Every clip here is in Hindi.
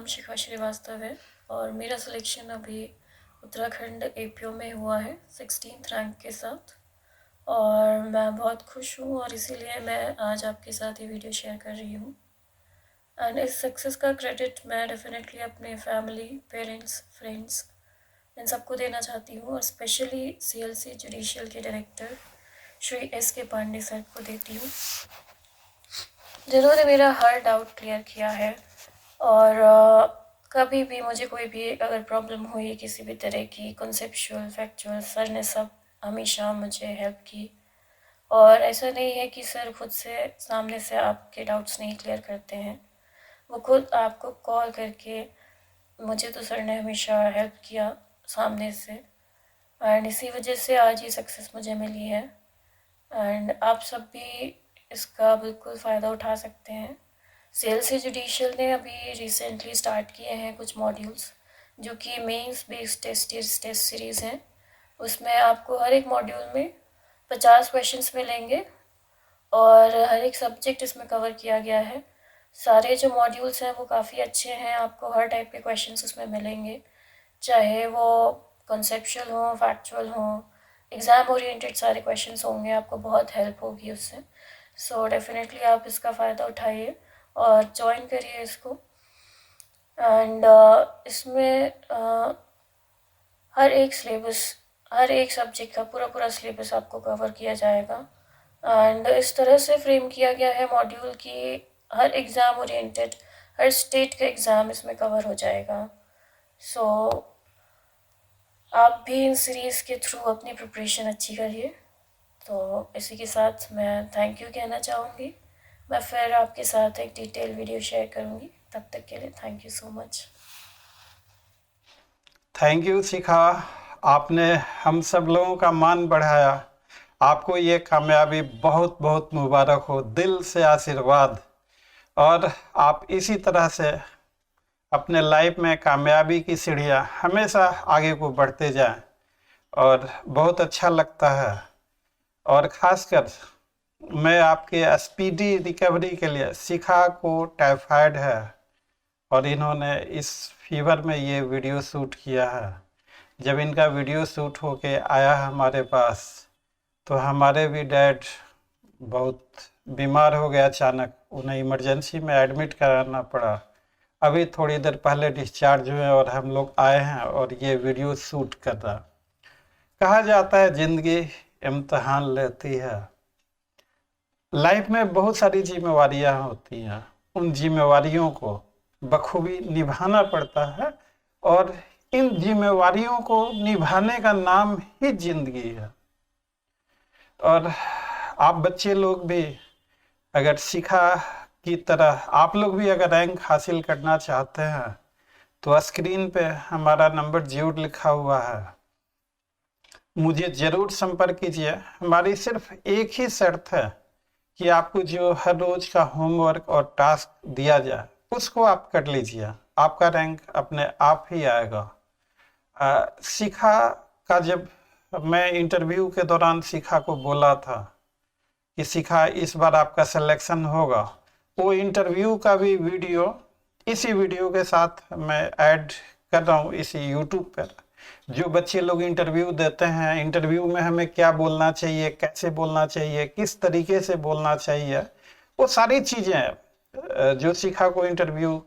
नाम शिखा श्रीवास्तव है और मेरा सिलेक्शन अभी उत्तराखंड एपीओ में हुआ है 16th रैंक के साथ। और मैं बहुत खुश हूँ और इसीलिए मैं आज आपके साथ ये वीडियो शेयर कर रही हूँ। एंड इस सक्सेस का क्रेडिट मैं डेफिनेटली अपने फैमिली, पेरेंट्स, फ्रेंड्स इन सबको देना चाहती हूँ और स्पेशली सीएलसी जुडिशियल के डायरेक्टर श्री एस के पांडे सर को देती हूँ, जिन्होंने मेरा हर डाउट क्लियर किया है। और कभी भी मुझे कोई भी अगर प्रॉब्लम हुई किसी भी तरह की, कॉन्सेप्चुअल, फैक्चुअल, सर ने सब हमेशा मुझे हेल्प की। और ऐसा नहीं है कि सर खुद से सामने से आपके डाउट्स नहीं क्लियर करते हैं, वो खुद आपको कॉल करके, मुझे तो सर ने हमेशा हेल्प किया सामने से। एंड इसी वजह से आज ये सक्सेस मुझे मिली है। एंड आप सब भी इसका बिल्कुल फ़ायदा उठा सकते हैं। सीएलसी जुडिशियल ने अभी रिसेंटली स्टार्ट किए हैं कुछ मॉड्यूल्स जो कि मेंस बेस्ड टेस्ट सीरीज़ हैं। उसमें आपको हर एक मॉड्यूल में 50 क्वेश्चंस मिलेंगे और हर एक सब्जेक्ट इसमें कवर किया गया है। सारे जो मॉड्यूल्स हैं वो काफ़ी अच्छे हैं, आपको हर टाइप के क्वेश्चंस उसमें मिलेंगे, चाहे वो कॉन्सेप्चुअल हो, फैक्चुअल हो, एग्ज़ाम ओरिएंटेड सारे क्वेश्चंस होंगे, आपको बहुत हेल्प होगी उससे। सो डेफिनेटली आप इसका फ़ायदा उठाइए और ज्वाइन करिए इसको। एंड इसमें हर एक सिलेबस, हर एक सब्जेक्ट का पूरा सिलेबस आपको कवर किया जाएगा। एंड इस तरह से फ्रेम किया गया है मॉड्यूल कि हर एग्ज़ाम ओरिएंटेड, हर स्टेट का एग्ज़ाम इसमें कवर हो जाएगा। सो आप भी इन सीरीज़ के थ्रू अपनी प्रिपरेशन अच्छी करिए। तो इसी के साथ मैं थैंक यू कहना चाहूँगी। मैं फिर आपके साथ एक डिटेल वीडियो शेयर करूँगी। तब तक के लिए thank you so much. Thank you Shikha, आपने हम सब लोगों का मान बढ़ाया। आपको ये कामयाबी बहुत बहुत मुबारक हो, दिल से आशीर्वाद। और आप इसी तरह से अपने लाइफ में कामयाबी की सीढ़ियाँ हमेशा आगे को बढ़ते जाएं और बहुत अच्छा लगता है। और ख़ासकर मैं आपके स्पीडी रिकवरी के लिए, शिखा को टाइफाइड है और इन्होंने इस फीवर में ये वीडियो शूट किया है। जब इनका वीडियो शूट होके आया हमारे पास तो हमारे भी डैड बहुत बीमार हो गया अचानक, उन्हें इमरजेंसी में एडमिट कराना पड़ा। अभी थोड़ी देर पहले डिस्चार्ज हुए और हम लोग आए हैं और ये वीडियो शूट कर रहा। कहा जाता है ज़िंदगी इम्तिहान लेती है। लाइफ में बहुत सारी जिम्मेवारियां होती हैं, उन जिम्मेवारियों को बखूबी निभाना पड़ता है और इन जिम्मेवारियों को निभाने का नाम ही जिंदगी है। और आप बच्चे लोग भी अगर शिखा की तरह आप लोग भी अगर रैंक हासिल करना चाहते हैं तो स्क्रीन पे हमारा नंबर जरूर लिखा हुआ है, मुझे ज़रूर संपर्क कीजिए। हमारी सिर्फ एक ही शर्त है कि आपको जो हर रोज का होमवर्क और टास्क दिया जाए उसको आप कर लीजिए, आपका रैंक अपने आप ही आएगा। शिखा का जब मैं इंटरव्यू के दौरान शिखा को बोला था कि शिखा इस बार आपका सिलेक्शन होगा, वो इंटरव्यू का भी वीडियो इसी वीडियो के साथ मैं ऐड कर रहा हूँ इसी यूट्यूब पर। जो बच्चे लोग इंटरव्यू देते हैं, इंटरव्यू में हमें क्या बोलना चाहिए, कैसे बोलना चाहिए, किस तरीके से बोलना चाहिए, वो सारी चीज़ें जो शिखा को इंटरव्यू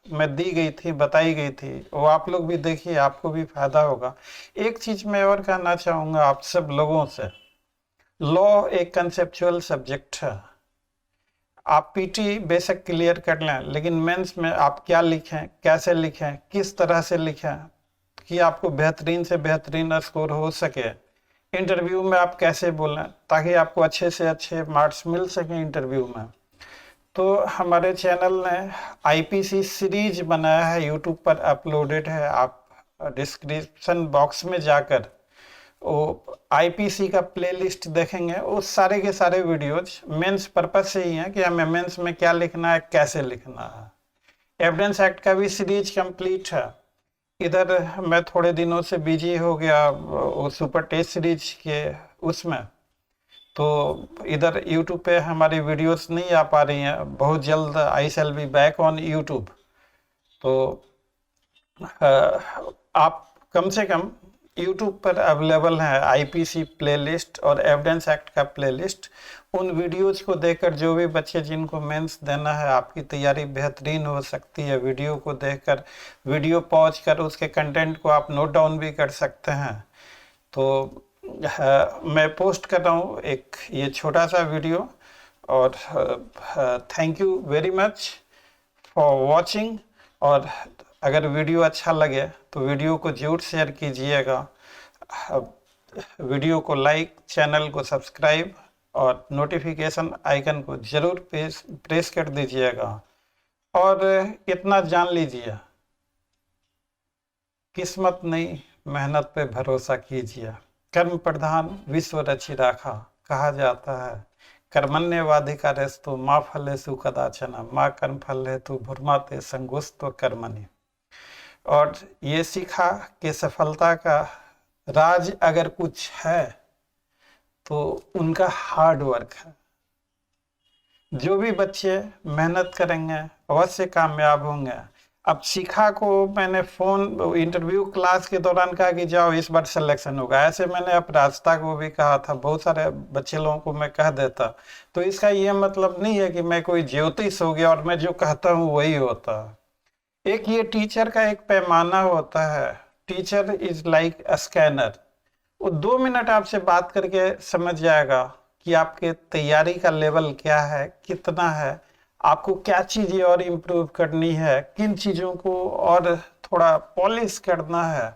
में दी गई थी, बताई गई थी, वो आप लोग भी देखिए, आपको भी फायदा होगा। एक चीज़ मैं और कहना चाहूँगा आप सब लोगों से, लॉ एक कंसेप्चुअल सब्जेक्ट है। आप पीटी बेशक क्लियर कर लें, लेकिन मेंस में आप क्या लिखें, कैसे लिखें, किस तरह से लिखें कि आपको बेहतरीन से बेहतरीन स्कोर हो सके, इंटरव्यू में आप कैसे बोलें ताकि आपको अच्छे से अच्छे मार्क्स मिल सकें इंटरव्यू में। तो हमारे चैनल ने आईपीसी सीरीज बनाया है, यूट्यूब पर अपलोडेड है। आप डिस्क्रिप्शन बॉक्स में जाकर वो आईपीसी का प्लेलिस्ट देखेंगे, वो सारे के सारे वीडियोज मेंस पर्पज से ही हैं कि हमें मेंस में क्या लिखना है, कैसे लिखना है। एविडेंस एक्ट का भी सीरीज कंप्लीट है। इधर मैं थोड़े दिनों से बिजी हो गया वो सुपर टेस्ट सीरीज के उसमें, तो इधर यूट्यूब पे हमारी वीडियोस नहीं आ पा रही हैं। बहुत जल्द I shall be back on YouTube. तो आप कम से कम YouTube पर अवेलेबल है आईपीसी प्लेलिस्ट और एविडेंस एक्ट का प्लेलिस्ट। उन वीडियोज को देखकर जो भी बच्चे जिनको मेंस देना है, आपकी तैयारी बेहतरीन हो सकती है। वीडियो को देखकर, वीडियो पॉज कर उसके कंटेंट को आप नोट डाउन भी कर सकते हैं। तो मैं पोस्ट कर रहा हूँ एक ये छोटा सा वीडियो, और thank you very much for watching. और अगर वीडियो अच्छा लगे तो वीडियो को जरूर शेयर कीजिएगा, वीडियो को लाइक, चैनल को सब्सक्राइब और नोटिफिकेशन आइकन को जरूर प्रेस कर दीजिएगा। और इतना जान लीजिए, किस्मत नहीं, मेहनत पे भरोसा कीजिए। कर्म प्रधान विश्व रचि राखा कहा जाता है। कर्मण्येवाधिकारस्तु मा फलेषु कदाचन मा कर्म फल हेतु भूर्माते संगोस्तो कर्मणि। और ये शिखा के सफलता का राज अगर कुछ है तो उनका हार्ड वर्क है। जो भी बच्चे मेहनत करेंगे अवश्य कामयाब होंगे। अब शिखा को मैंने फोन इंटरव्यू क्लास के दौरान कहा कि जाओ इस बार सिलेक्शन होगा, ऐसे मैंने अपराजिता को भी कहा था, बहुत सारे बच्चे लोगों को मैं कह देता। तो इसका ये मतलब नहीं है कि मैं कोई ज्योतिष हो गया और मैं जो कहता हूँ वही होता। एक ये टीचर का एक पैमाना होता है। Teacher is like a scanner. वो 2 मिनट आपसे बात करके समझ जाएगा कि आपके तैयारी का लेवल क्या है, कितना है, आपको क्या चीजें और इम्प्रूव करनी है, किन चीजों को और थोड़ा पॉलिश करना है।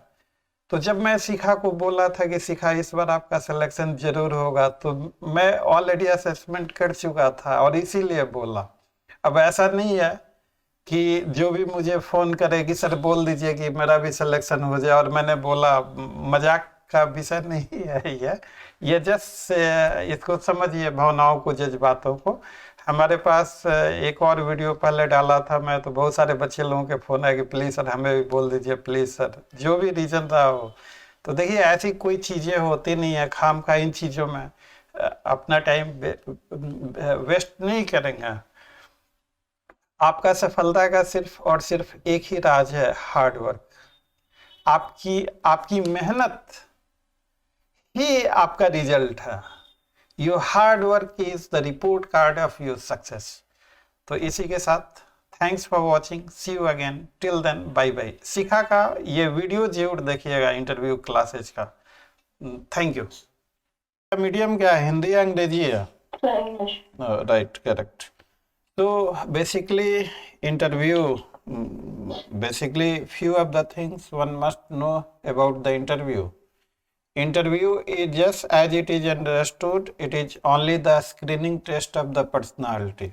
तो जब मैं शिखा को बोला था कि शिखा इस बार आपका सिलेक्शन जरूर होगा, तो मैं ऑलरेडी असेसमेंट कर चुका था और इसीलिए बोला। अब ऐसा नहीं है कि जो भी मुझे फोन करे कि सर बोल दीजिए कि मेरा भी सिलेक्शन हो जाए और मैंने बोला, मजाक का विषय नहीं है ये जस्ट इसको समझिए, भावनाओं को, जज्बातों को। हमारे पास एक और वीडियो पहले डाला था मैं, तो बहुत सारे बच्चे लोगों के फोन आए कि प्लीज़ सर हमें भी बोल दीजिए, प्लीज़ सर, जो भी रीज़न रहा हो। तो देखिए ऐसी कोई चीज़ें होती नहीं है, खाम खा इन चीज़ों में अपना टाइम वेस्ट नहीं करेंगे। आपका सफलता का सिर्फ और सिर्फ एक ही राज है, हार्ड वर्क। आपकी आपकी मेहनत ही आपका रिजल्ट है। Your hard work is the report card of your success. तो इसी के साथ thanks for watching, see you again, till then bye bye. Shikha का ये वीडियो जरूर देखिएगा इंटरव्यू क्लासेज का। Thank you. मीडियम क्या है, हिंदी या अंग्रेजी है? Right, correct. So basically interview, basically few of the things one must know about the interview. Interview is just as it is understood, it is only the screening test of the personality.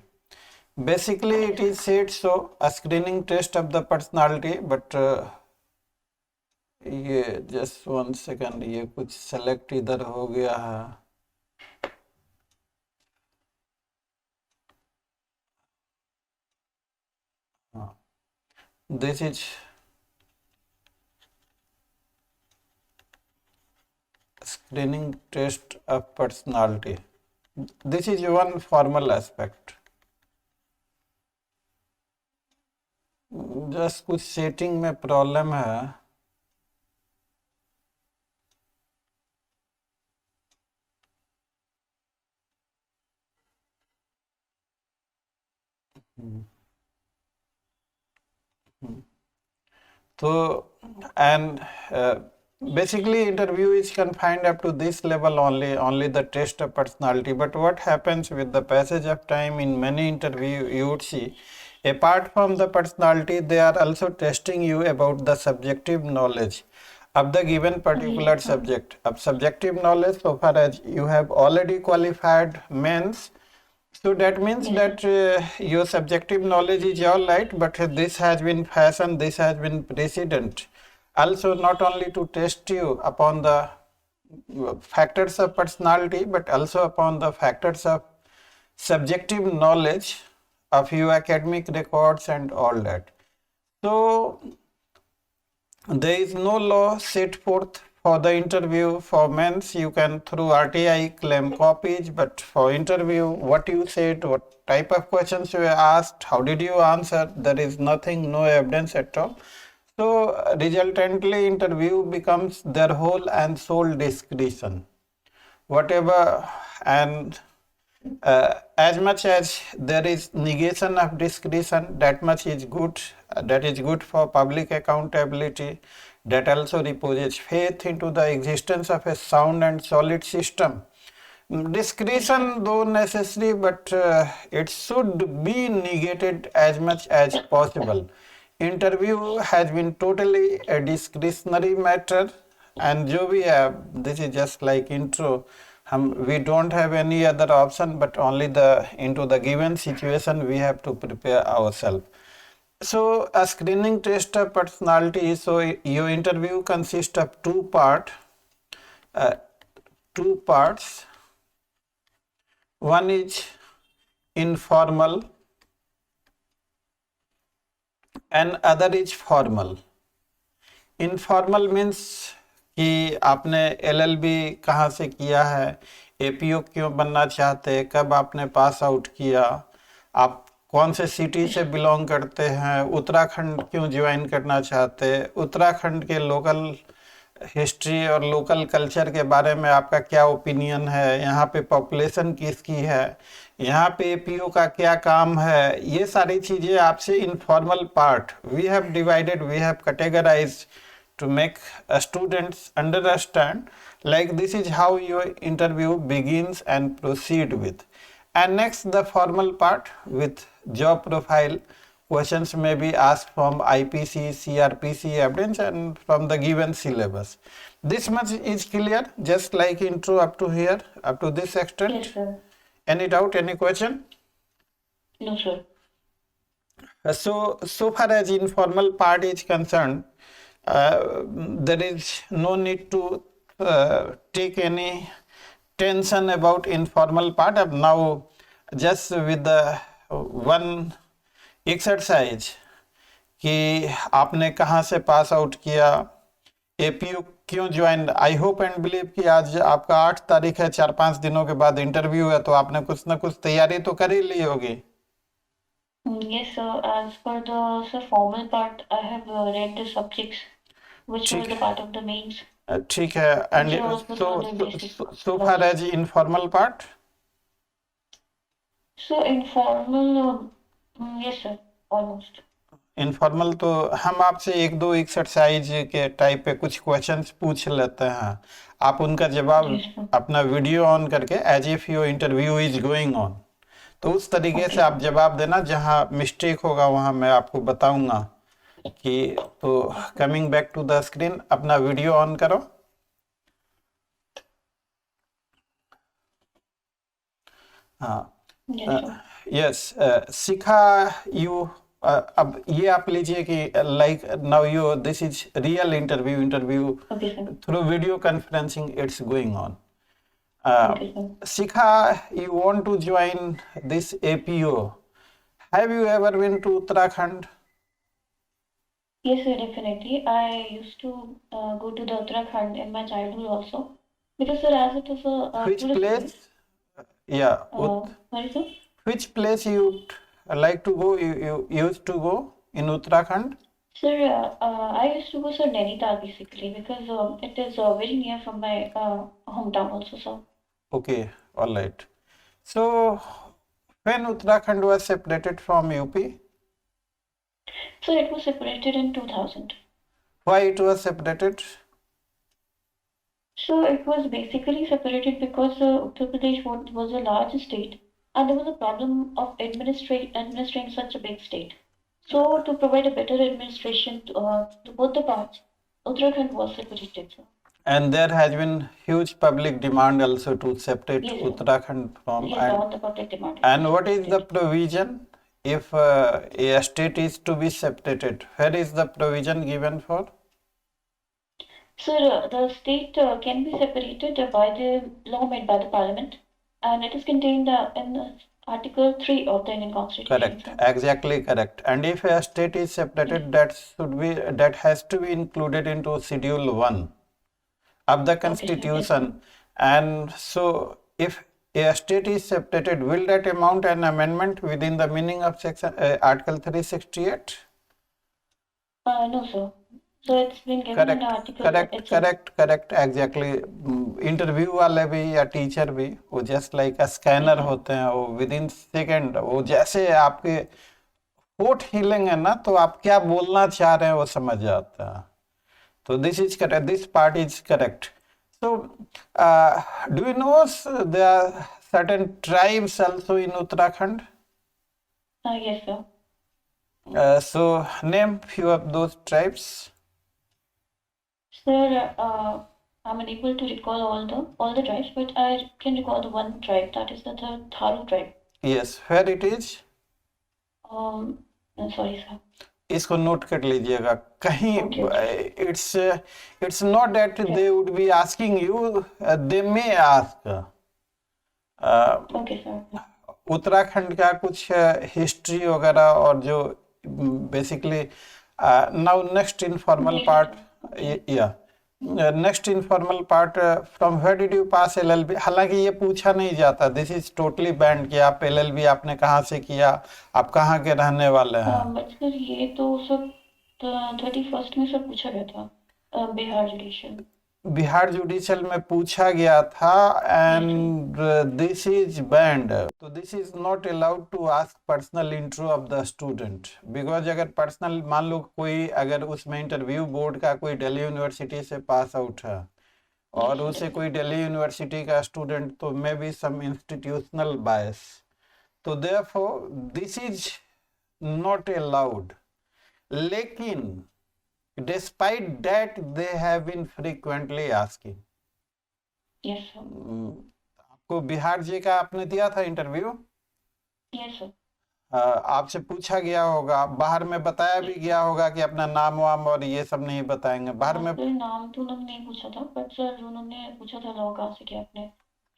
Basically it is said so, a screening test of the personality, but ये just 1 second, ये कुछ select इधर हो गया है। This is screening test of personality. This is one formal aspect. Just कुछ सेटिंग में प्रॉब्लम है। So, and basically interview is confined up to this level only the test of personality. But what happens with the passage of time, in many interview you would see, apart from the personality, they are also testing you about the subjective knowledge of the given particular subject. Of subjective knowledge, so far as you have already qualified mains, so that means that your subjective knowledge is all right, but this has been fashion, this has been precedent. Also, not only to test you upon the factors of personality, but also upon the factors of subjective knowledge of your academic records and all that. So, there is no law set forth for the interview for men's, you can through RTI claim copies, but for interview, what you said, what type of questions you were asked, how did you answer, there is nothing, no evidence at all. So resultantly, interview becomes their whole and sole discretion. Whatever, and as much as there is negation of discretion, that much is good. That is good for public accountability. That also reposes faith into the existence of a sound and solid system. Discretion, though necessary, but it should be negated as much as possible. Interview has been totally a discretionary matter, and जो भी है, this is just like intro. We don't have any other option, but only into the given situation we have to prepare ourselves. So a screening test of personality. So your interview consists of two parts. One is informal and other is formal. Informal means कि आपने LLB कहाँ से किया है, APO क्यों बनना चाहते हैं, कब आपने पास आउट किया, आप कौन से सिटी से बिलोंग करते हैं, उत्तराखंड क्यों ज्वाइन करना चाहते हैं, उत्तराखंड के लोकल हिस्ट्री और लोकल कल्चर के बारे में आपका क्या ओपिनियन है, यहाँ पे पॉपुलेशन किसकी है, यहाँ पे APO का क्या काम है, ये सारी चीज़ें आपसे informal part we have divided, we have categorised to make students understand, like this is how your interview begins and proceed with. And next, the formal part with job profile. Questions may be asked from IPC, CRPC evidence and from the given syllabus. This much is clear, just like intro up to here, up to this extent. Yes, sir. Any doubt, any question? No, sir. So far as informal part is concerned, there is no need to take any tension about informal part. Of now, just with the one exercise कि आपने कहाँ से पास आउट किया, APO क्यों join, I hope and believe कि आज आपका 8 तारीख है, 4-5 दिनों के बाद इंटरव्यू है, तो आपने कुछ ना कुछ तैयारी तो कर ही ली होगी. Yes, sir. As per the formal part, I have read the subjects which were the part of the mains. ठीक है. And so far as informal part? So informal, yes, sir, almost. Informal तो हम आपसे 1-2 एक्सरसाइज के टाइप पे कुछ क्वेश्चंस पूछ लेते हैं, आप उनका जवाब अपना वीडियो ऑन करके as if your interview is going on, तो उस तरीके से आप जवाब देना. जहां मिस्टेक होगा वहां मैं आपको बताऊंगा कि. तो coming back to the screen, अपना वीडियो ऑन करो. हाँ, यस शिखा, यू अब ये आप लीजिए कि like now you this is real interview through video conferencing it's going on. Shikha, you want to join this APO. Have you ever been to Uttarakhand? Yes, sir, definitely. I used to go to the Uttarakhand in my childhood also. Because, sir, as it is a Which place? Yeah. Sorry, sir? Which place you like to go? You used to go in Uttarakhand? Sir, I used to go to Nainital basically because it is very near from my hometown also, sir. Okay, all right. So, when Uttarakhand was separated from UP? So, it was separated in 2000. Why it was separated? So, it was basically separated because Uttar Pradesh was a large state and there was a problem of administering such a big state. So, to provide a better administration to both the parts, Uttarakhand was separated, sir. And there has been huge public demand also to separate Uttarakhand from. Yes, all the public demand. And what is the provision if a state is to be separated? Where is the provision given for? Sir, the state can be separated by the law made by the parliament, and it is contained in Article 3 of the Indian Constitution. Correct, sir. Exactly correct. And if a state is separated, that has to be included into Schedule 1 of the Okay, sir. Yes, constitution. sir. And so if a state is separated, will that amount an amendment within the meaning of section article 368? No, sir. So it's been given in the article itself. Correct exactly. Interview वाले भी या टीचर भी वो जस्ट लाइक अ स्कैनर होते हैं, वो विद इन सेकेंड वो जैसे आपके होठ हिलेंगे ना तो आप क्या बोलना चाह रहे हैं वो समझ जाता है. तो this is correct, this part is correct. So, do you know there are certain tribes also in Uttarakhand? Yes, sir. So, name few of those tribes. Sir, I'm unable to recall all the tribes, but I can recall the one tribe, that is the Tharu tribe. Yes, where it is? Sorry, sir. इसको नोट कर लीजिएगा कहीं. Okay. It's not that they would be asking you, they may ask. Okay, sir. Uttarakhand का कुछ हिस्ट्री वगैरह और जो basically now next informal part. या next informal part, from where did you pass LLB. हालांकि ये पूछा नहीं जाता, दिस इज टोटली बैंड कि आप एलएलबी आपने कहाँ से किया, आप कहाँ के रहने वाले हैं. बट सर ये तो सब 31st में सब पूछा गया था. बिहार जुडिशियल. बिहार जुडिशियल में पूछा गया था एंड दिस इज बैंड. तो this is not allowed to ask personal intro of the student, because अगर पर्सनल मान लो कोई अगर उसमें इंटरव्यू बोर्ड का कोई दिल्ली यूनिवर्सिटी से पास आउट है और उसे कोई दिल्ली यूनिवर्सिटी का स्टूडेंट, तो मे बी सम इंस्टीट्यूशनल बायस. तो therefore this is not allowed. लेकिन despite that they have been frequently asking. Yes, sir. आपको बिहार जी का आपने दिया था इंटरव्यू? Yes, sir. आपसे पूछा गया होगा, बाहर में बताया भी गया होगा कि अपना नाम वाम और ये सब नहीं बताएंगे बाहर में. नाम तो उन्होंने नहीं पूछा था, बट सर उन्होंने पूछा था लॉ कहाँ से किया आपने,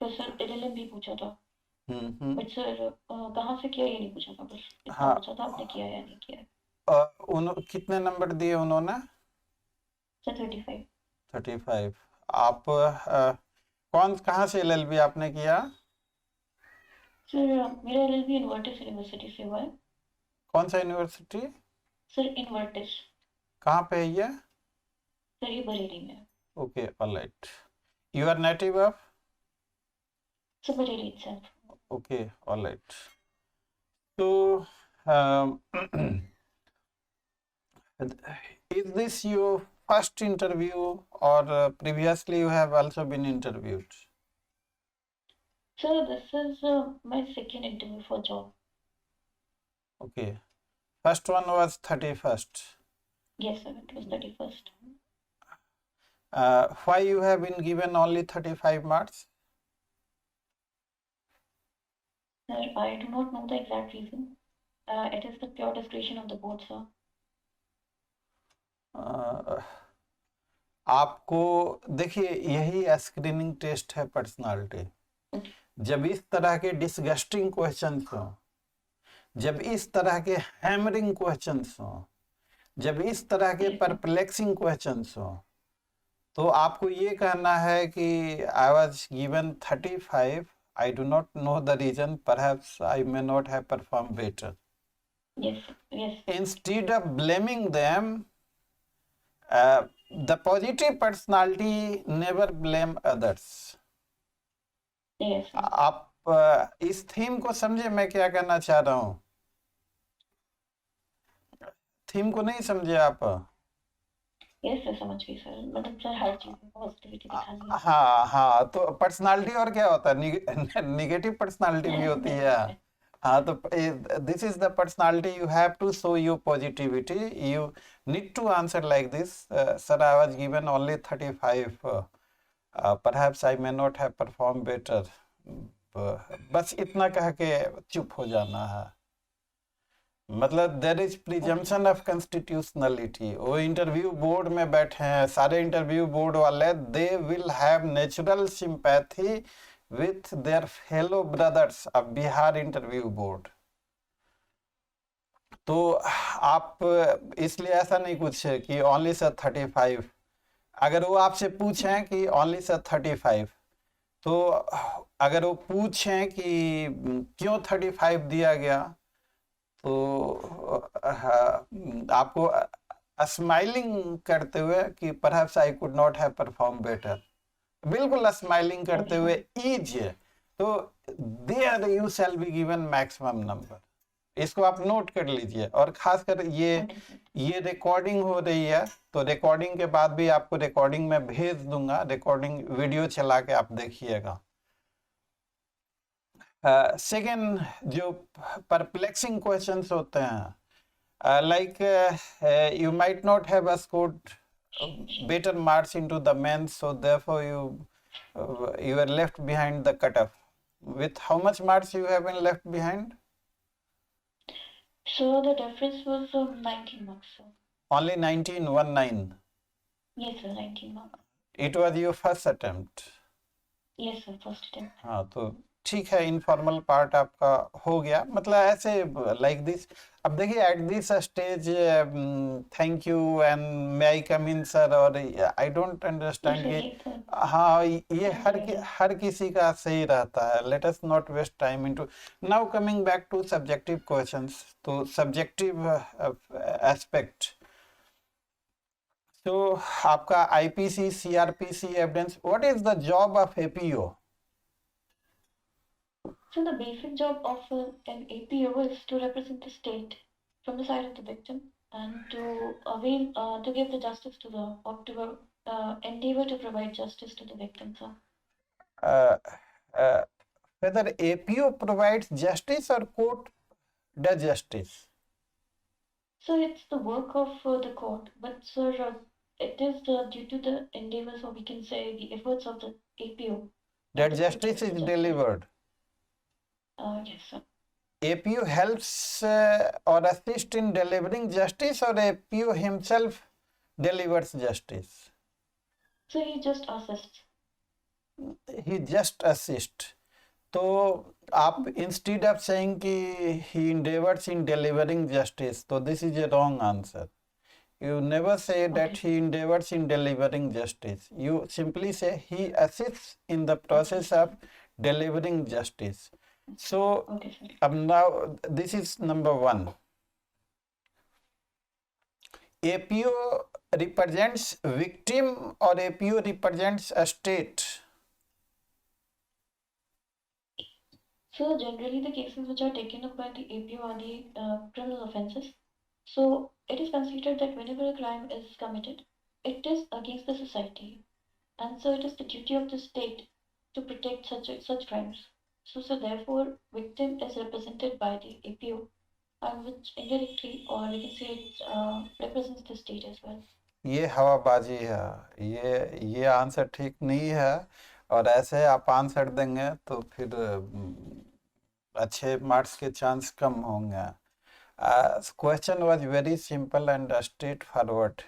फिर सर एलएलएम भी पूछा था. बट सर कहाँ से किया ये नहीं पूछा था, बस इतना पूछा था आपने किया या नहीं किया. कितने नंबर दिए उन्होंने? सर 35. 35. आप कहाँ से एलएलबी आपने किया? सर मेरा एलएलबी इन्वर्टिस यूनिवर्सिटी से हुआ है. कौन सा यूनिवर्सिटी? सर इन्वर्टिस. कहाँ पे है ये? सर ये बरेली में. Okay, alright. You are native of? Sir Bareilly itself. Okay, alright. तो is this your first interview or previously you have also been interviewed? Sir, this is my second interview for job. Okay. First one was 31st. Yes, sir, it was 31st. Why you have been given only 35 marks? Sir, I do not know the exact reason. It is the pure discretion of the board, sir. आपको देखिए यही स्क्रीनिंग टेस्ट है पर्सनालिटी. जब इस तरह के डिसगस्टिंग क्वेश्चंस हो, जब इस तरह के हैमरिंग क्वेश्चंस हो, जब इस तरह के परप्लेक्सिंग क्वेश्चंस हो, तो आपको ये कहना है कि I was given 35, I do not know the reason, perhaps I may not have perform better. Instead of blaming them, the positive personality never blame others. Yes. आप इस थीम को समझे मैं क्या कहना चाह रहा हूँ? थीम को नहीं समझे आप? Yes, सर समझ गई सर. मतलब सर हर चीज में पॉजिटिविटी दिखानी है. हाँ, तो पर्सनालिटी और क्या होता है? निगेटिव पर्सनालिटी भी होती है. हाँ, तो this is the personality. You have to show your positivity. You need to answer like this. Sir, I was given only 35. Perhaps I may not have performed better. बस इतना कह के चुप हो जाना है. मतलब there is presumption of constitutionality. वो इंटरव्यू बोर्ड में बैठे हैं, सारे इंटरव्यू बोर्ड वाले, they will have natural sympathy with their fellow brothers of Bihar interview board. तो आप इसलिए ऐसा नहीं कुछ कि only sir 35. अगर वो आपसे पूछें कि ओनली सर 35, तो अगर वो पूछें कि क्यों 35 दिया गया, तो आपको स्माइलिंग करते हुए कि perhaps I could not have perform better, बिल्कुल स्माइलिंग करते हुए इज, तो there you shall be given maximum number. इसको आप नोट कर लीजिए। और खासकर ये रिकॉर्डिंग हो रही है, तो रिकॉर्डिंग के बाद भी आपको रिकॉर्डिंग में भेज दूंगा, रिकॉर्डिंग वीडियो चला के आप देखिएगा। सेकेंड जो परप्लेक्सिंग क्वेश्चंस होते हैं, like you might not have scored better marks into the mains, so therefore you are left behind the cutoff. With how much marks you have been left behind? So the difference was 19 marks, sir. Only 19. Yes, sir, 19 marks. It was your first attempt. Yes, sir, first attempt. हाँ, तो ठीक है, इनफॉर्मल पार्ट आपका हो गया, मतलब ऐसे लाइक दिस। अब देखिए at this stage, thank you and may I come in sir, और आई डोंट अंडरस्टैंड ये, हाँ ये हर किसी का सही रहता है। Let us not waste time into. Now coming back to subjective questions, तो सब्जेक्टिव एस्पेक्ट, तो आपका IPC, CrPC evidence, what is the job of APO? So the basic job of an APO is to represent the state from the side of the victim and to avail to give the justice to the, or to endeavor to provide justice to the victim, sir. Whether APO provides justice or court does justice? So it's the work of the court, but sir, it is due to the endeavors, or we can say the efforts of the APO that justice is delivered. Yes, sir. APO helps or assists in delivering justice, or APO himself delivers justice? So he just assists. He just assists. तो आप instead of saying कि he endeavors in delivering justice, तो this is a wrong answer. You never say that he endeavors in delivering justice. You simply say he assists in the process of delivering justice. So now this is number one. APO represents victim or APO represents a state? So generally the cases which are taken up by the APO are the criminal offences. So it is considered that whenever a crime is committed, it is against the society, and so it is the duty of the state to protect such crimes. So therefore, victim is represented by the APO, and which indirectly, or we can say it represents the state as well. ये हवाबाजी है, ये आंसर ठीक नहीं है, और ऐसे आप आंसर देंगे तो फिर अच्छे मार्क्स के चांस कम होंगे। Question was very simple and straight forward.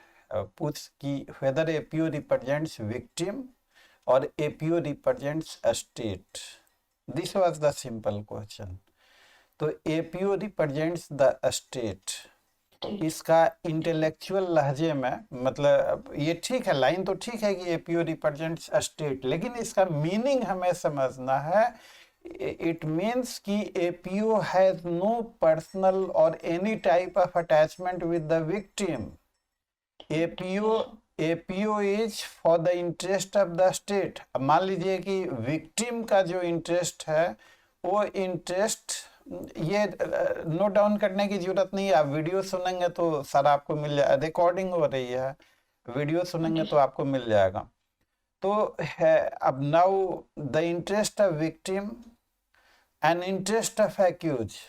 पूछ कि वेदर एपीओ रिप्रेजेंट्स विक्टिम और APO represents a state, this was the simple question. तो एपीओ रिप्रेजेंट्स द स्टेट, इसका इंटेलेक्चुअल लहजे में, मतलब ये ठीक है, लाइन तो ठीक है कि एपीओ रिप्रेजेंट्स अ स्टेट, लेकिन इसका मीनिंग हमें समझना है। इट मीन्स कि APO हैज नो पर्सनल और any type of attachment with the victim. APO is for the interest of the state. अब मान लीजिए कि विक्टिम का जो इंटरेस्ट है, वो इंटरेस्ट, ये नोट डाउन करने की जरूरत नहीं है, आप वीडियो सुनेंगे तो सारा आपको मिल जाएगा, रिकॉर्डिंग हो रही है, वीडियो सुनेंगे तो आपको मिल जाएगा। तो अब now the interest of victim and interest of accused,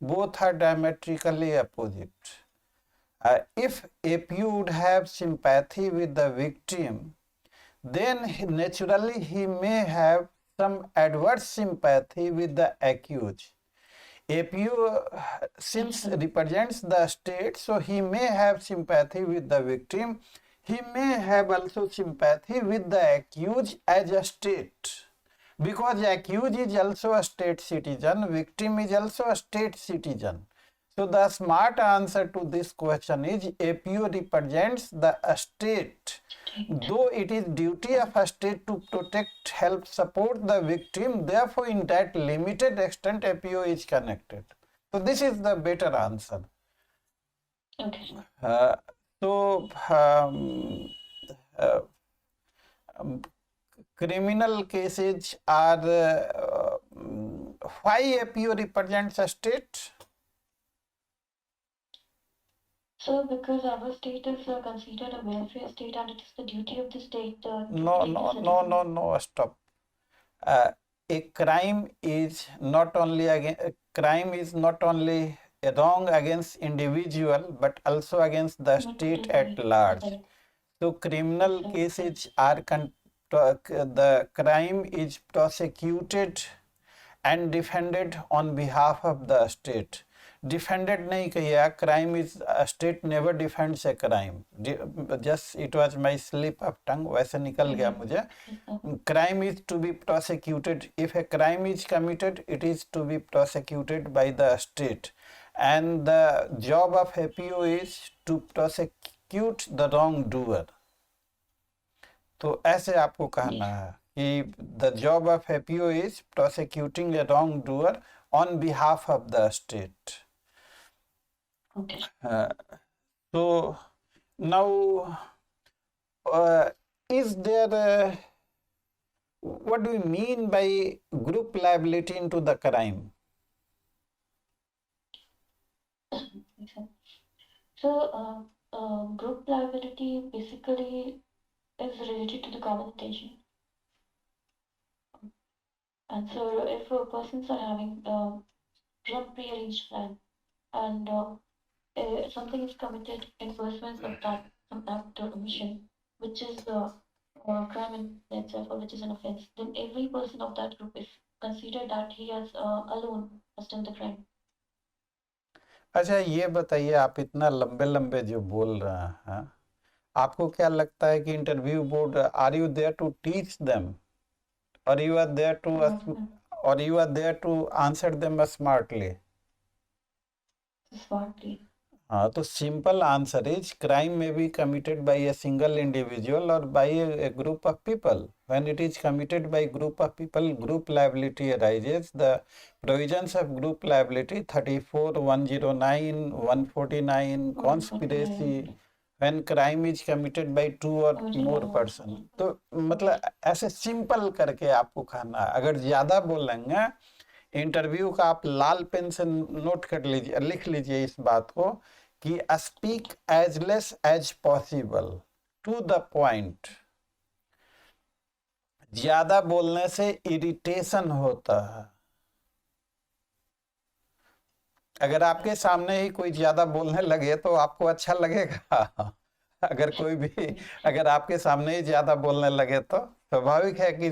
both are diametrically opposite. If APO would have sympathy with the victim, then naturally he may have some adverse sympathy with the accused. APO since represents the state, so he may have sympathy with the victim. He may have also sympathy with the accused as a state. Because accused is also a state citizen, victim is also a state citizen. So the smart answer to this question is APO represents the state. Though it is duty of a state to protect, help, support the victim, therefore in that limited extent APO is connected. So this is the better answer. Okay. So criminal cases are why APO represents a state? So, because our state is considered a welfare state, and it is the duty of the state to No, stop. A crime is not only wrong against individual but also against the state at large. So criminal cases are the crime is prosecuted and defended on behalf of the state. Defended नहीं किया, crime is state never defends a crime. Just it was my slip of tongue, वैसे निकल गया मुझे. Crime is to be prosecuted. If a crime is committed, it is to be prosecuted by the state, and the job of APO is to prosecute the wrongdoer. तो ऐसे आपको कहना है कि the job of APO is prosecuting a wrongdoer on behalf of the state. Okay. So now, is there what do we mean by group liability into the crime? So, group liability basically is related to the common intention. And so, if persons are having some prearranged plan, and something is committed in pursuance of that some act or omission, which is a crime in itself, or which is an offense, then every person of that group is considered that he has alone has done the crime. अच्छा, ये बताइए, आप इतना लंबे लंबे जो बोल रहे हैं, आपको क्या लगता है कि interview board, are you there to teach them, और you are there to answer them smartly? हाँ, तो simple answer is crime may be committed by a single individual और by a group of people. When it is committed by group of people, group liability arises. The provisions of group liability 34, 109, 149, conspiracy, when crime is committed by 2 और मोर पर्सन. तो मतलब ऐसे सिंपल करके आपको कहना है. अगर ज्यादा बोलेंगे इंटरव्यू का, आप लाल पेन से नोट कर लीजिए, लिख लीजिए इस बात को कि speak as less as possible, to the point. ज्यादा बोलने से इरिटेशन होता है. अगर आपके सामने ही कोई ज्यादा बोलने लगे तो आपको अच्छा लगेगा? अगर आपके सामने ही ज्यादा बोलने लगे तो स्वाभाविक है कि.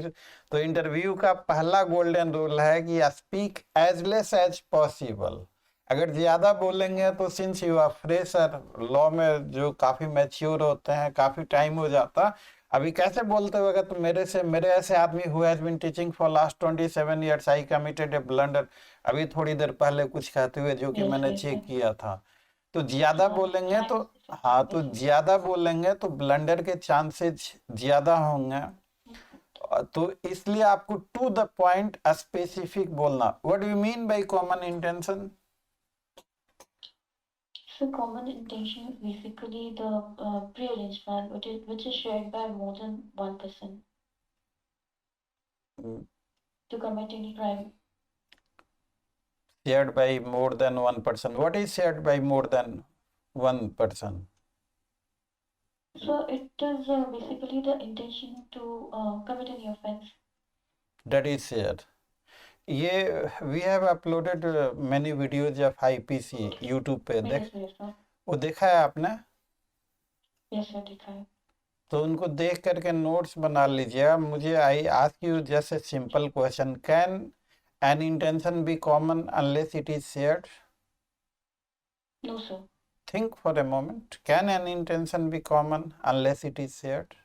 तो इंटरव्यू का पहला गोल्डन रूल है कि speak as less as possible. अगर ज्यादा बोलेंगे तो since you are fresher, law में जो काफी मैच्योर होते हैं, काफी टाइम हो जाता, अभी कैसे बोलते होगा, तो मेरे ऐसे आदमी who has been teaching for last 27 years, I committed a blunder, अभी थोड़ी देर पहले कुछ कहते हुए, जो कि मैंने चेक किया था. तो ज्यादा बोलेंगे तो, हाँ, तो ज्यादा बोलेंगे तो ब्लंडर के चांसेस ज्यादा होंगे. तो इसलिए आपको टू द पॉइंट स्पेसिफिक बोलना. What do you mean by common intention? So, common intention is basically the prearranged plan, which is shared by more than one person to commit any crime. Shared by more than one person. What is shared by more than one person? So, it is basically the intention to commit any offense. That is shared. ये we have uploaded many videos of IPC YouTube पे. वो देखा है आपने? Yes sir, देखा है. तो उनको देख करके नोट्स बना लीजिएगा. मुझे I ask you just a simple question, can an intention be common unless it is shared? No sir. Think for a moment. Can an intention be common unless it is shared?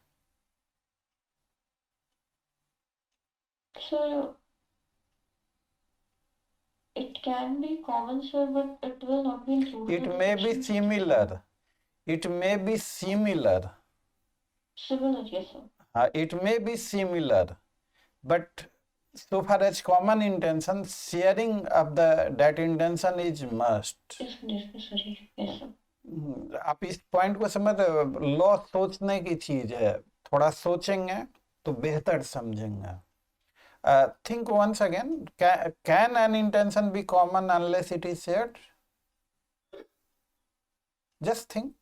So, it can be common, sir, but it will not be included. It may be similar. It may be similar. Similar, yes, sir. It may be similar, but so far as common intention, sharing of that intention is must. Is necessary, yes, sir. आप इस पॉइंट को समझ रहे हो? लॉ सोचने की चीज है, थोड़ा सोचेंगे तो बेहतर समझेंगे. Think once again, can an intention be common unless it is shared? Just think.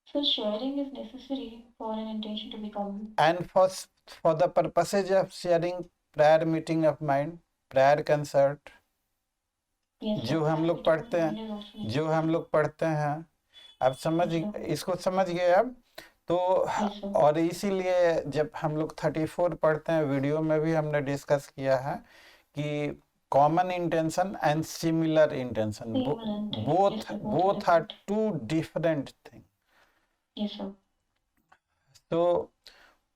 So sharing is necessary for an intention to be common. And for the purposes of sharing, prior meeting of mind, prior consult, जो हम लोग पढ़ते हैं, अब समझ, इसको समझ गए अब तो. और इसीलिए जब हम लोग 34 पढ़ते हैं, वीडियो में भी हमने डिस्कस किया है कि common intention and similar intention, both are two different things. Yes, sir. So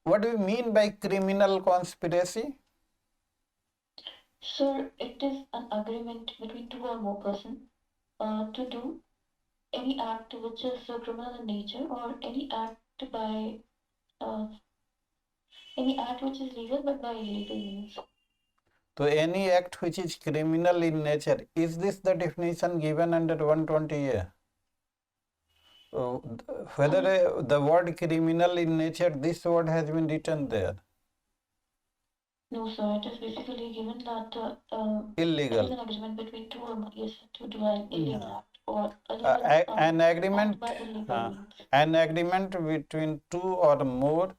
what do you mean by criminal conspiracy? Sir, it is an agreement between two or more persons to do any act which is criminal in nature, or any act by any act which is legal but by illegal means. So any act which is criminal in nature, is this the definition given under 120A? Whether the word criminal in nature, this word has been written there. No, sir. It is basically given that illegal. It is an agreement between two or more, yes, to do an illegal act or an agreement. By illegal means. An agreement between two or more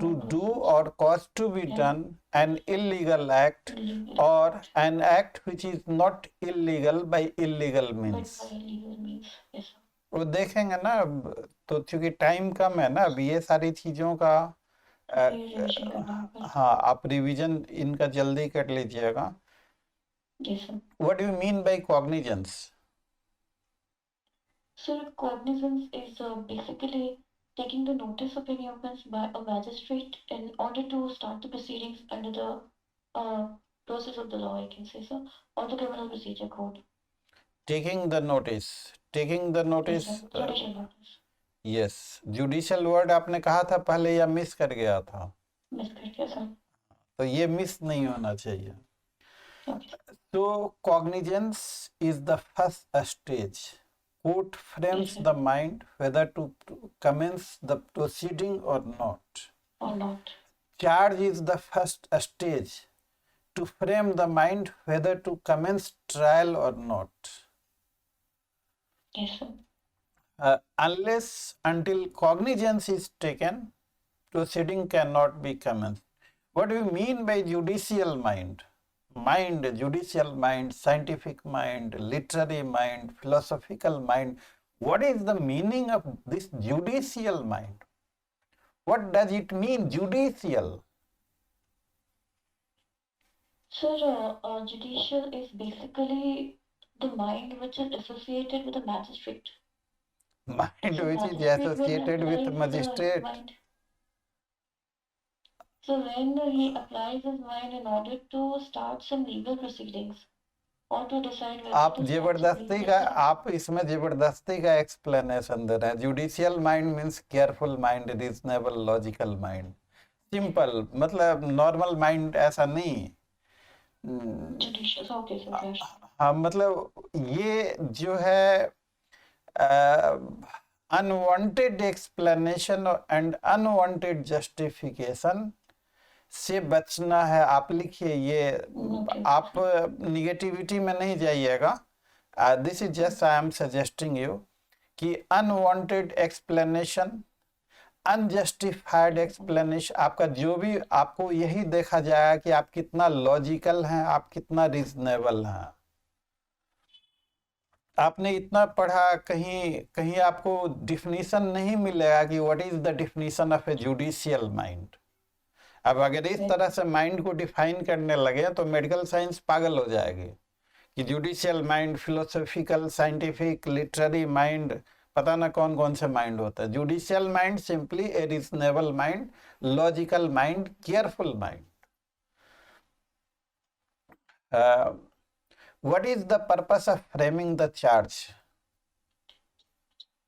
to do or cause to be done an illegal act, or an act which is not illegal by illegal means. By illegal means, yes, sir. वो देखेंगे ना. तो चूंकि टाइम कम है ना, अब ये सारी चीजों का हाँ, आप रिवीजन इनका जल्दी कर लीजिएगा. What do you mean by cognizance? Sir, cognizance is basically taking the notice of any offense by a magistrate in order to start the proceedings under the process of the law, I can say, sir, or the criminal procedure code. Taking the notice. Yes, sir. Judicial notice. Yes. Judicial word आपने कहा था पहले या मिस कर गया था? मिस कर गया सर. तो ये मिस नहीं होना चाहिए. Okay. So cognizance is the first stage. Court frames the mind whether to commence the proceeding or not. Or not. Charge is the first stage to frame the mind whether to commence trial or not. Yes, sir. Unless until cognizance is taken, proceeding cannot be commenced. What do you mean by judicial mind? Mind, judicial mind, scientific mind, literary mind, philosophical mind. What is the meaning of this judicial mind? What does it mean, judicial? Sir, judicial is basically the mind which is associated with the magistrate. Mind which is associated with magistrate. So when he applies his mind in order to start some legal proceedings or to decide whether आप जबरदस्ती का, आप इसमें जबरदस्ती का एक्सप्लेनेशन दे रहे हैं. Judicial mind means careful mind, reasonable logical mind. Simple, मतलब नॉर्मल माइंड ऐसा नहीं. हाँ, मतलब ये जो है unwanted explanation and unwanted justification से बचना है. आप लिखिए ये, आप निगेटिविटी में नहीं जाइएगा. This is just I am suggesting you कि अनवांटेड एक्सप्लेनेशन, अनजस्टिफाइड एक्सप्लेनेशन, आपका जो भी, आपको यही देखा जाएगा कि आप कितना लॉजिकल हैं, आप कितना रीजनेबल हैं. आपने इतना पढ़ा, कहीं आपको डिफिनीशन नहीं मिलेगा कि what is the definition of a judicial mind. अब अगर इस तरह से माइंड को डिफाइन करने लगे तो मेडिकल साइंस पागल हो जाएगी कि judicial mind, philosophical, scientific, literary mind, पता ना कौन कौन से माइंड होता है. Judicial mind simply A reasonable mind, logical mind, careful mind. What is the purpose of framing the charge?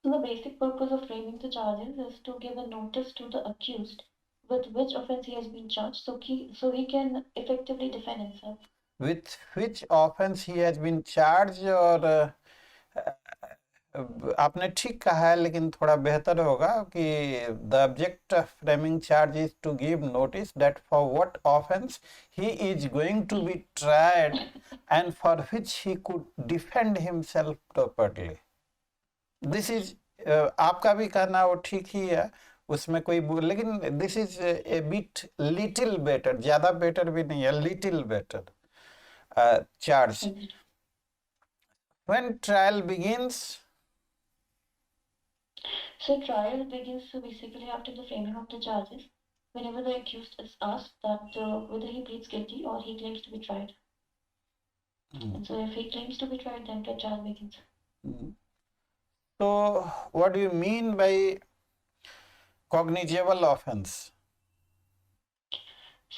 So the basic purpose of framing the charges is to give a notice to the accused with which offense he has been charged, so he can effectively defend himself. With which offense he has been charged, और आपने ठीक कहा है, लेकिन थोड़ा बेहतर होगा कि the object of framing charge is to give notice that for what offence he is going to be tried and for which he could defend himself properly. This is आपका भी कहना वो ठीक ही है, उसमें कोई लेकिन this is a bit little better, ज्यादा बेटर भी नहीं है, little better charge. When trial begins, So trial begins basically after the framing of the charges, whenever the accused is asked that whether he pleads guilty or he claims to be tried. And so if he claims to be tried, then the trial begins. So what do you mean by cognizable offense?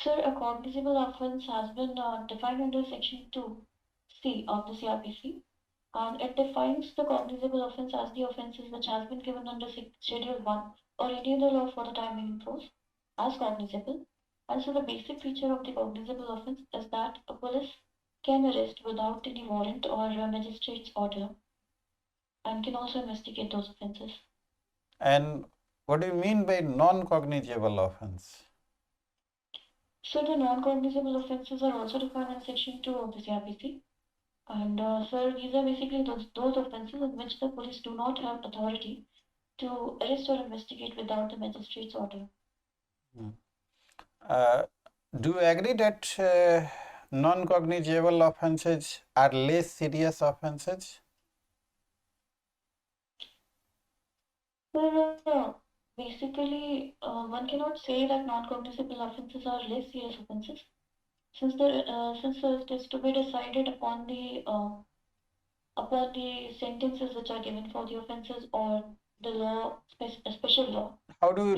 Sir, a cognizable offense has been defined under Section 2C of the CRPC, and it defines the cognizable offense as the offences which has been given under Schedule 1 or any other law for the time being in force as cognizable. And so the basic feature of the cognizable offense is that a police can arrest without any warrant or a magistrate's order and can also investigate those offences. And what do you mean by non-cognizable offense? So the non-cognizable offences are also defined in Section 2 of the CRPC. And sir, these are basically those offences in which the police do not have authority to arrest or investigate without the magistrate's order. Do you agree that non-cognizable offenses are less serious offenses? Well, basically, one cannot say that non-cognizable offences are less serious offences, since it is to be decided upon the sentences which are given for the offences or the law, special law. How do you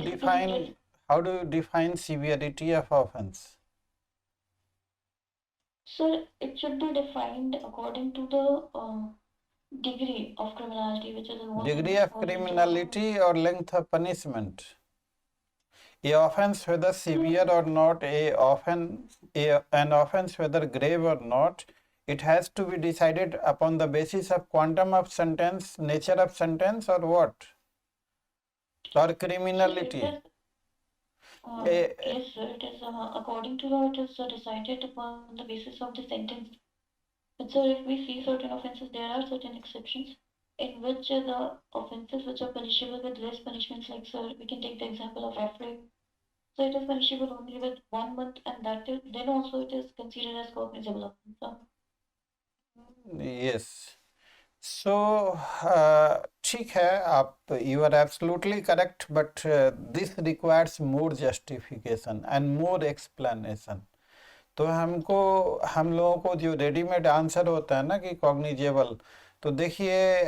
define severity of offense? So it should be defined according to the degree of criminality which is involved. Degree of criminality or length of punishment. A offense whether severe or not, an offense whether grave or not, it has to be decided upon the basis of quantum of sentence, nature of sentence, or what? Or criminality. Yes, sir. It is according to law. It is decided upon the basis of the sentence. But sir, if we see certain offences, there are certain exceptions in which the offences which are punishable with less punishments, like sir, we can take the example of rape. So it is punishable only with 1 month, and then also it is considered as cognizable offense. Yes. So ठीक है, आप you are absolutely correct, but this requires more justification and more explanation. तो हम लोगों को जो रेडीमेड आंसर होता है ना कि कॉग्निजेबल, तो देखिए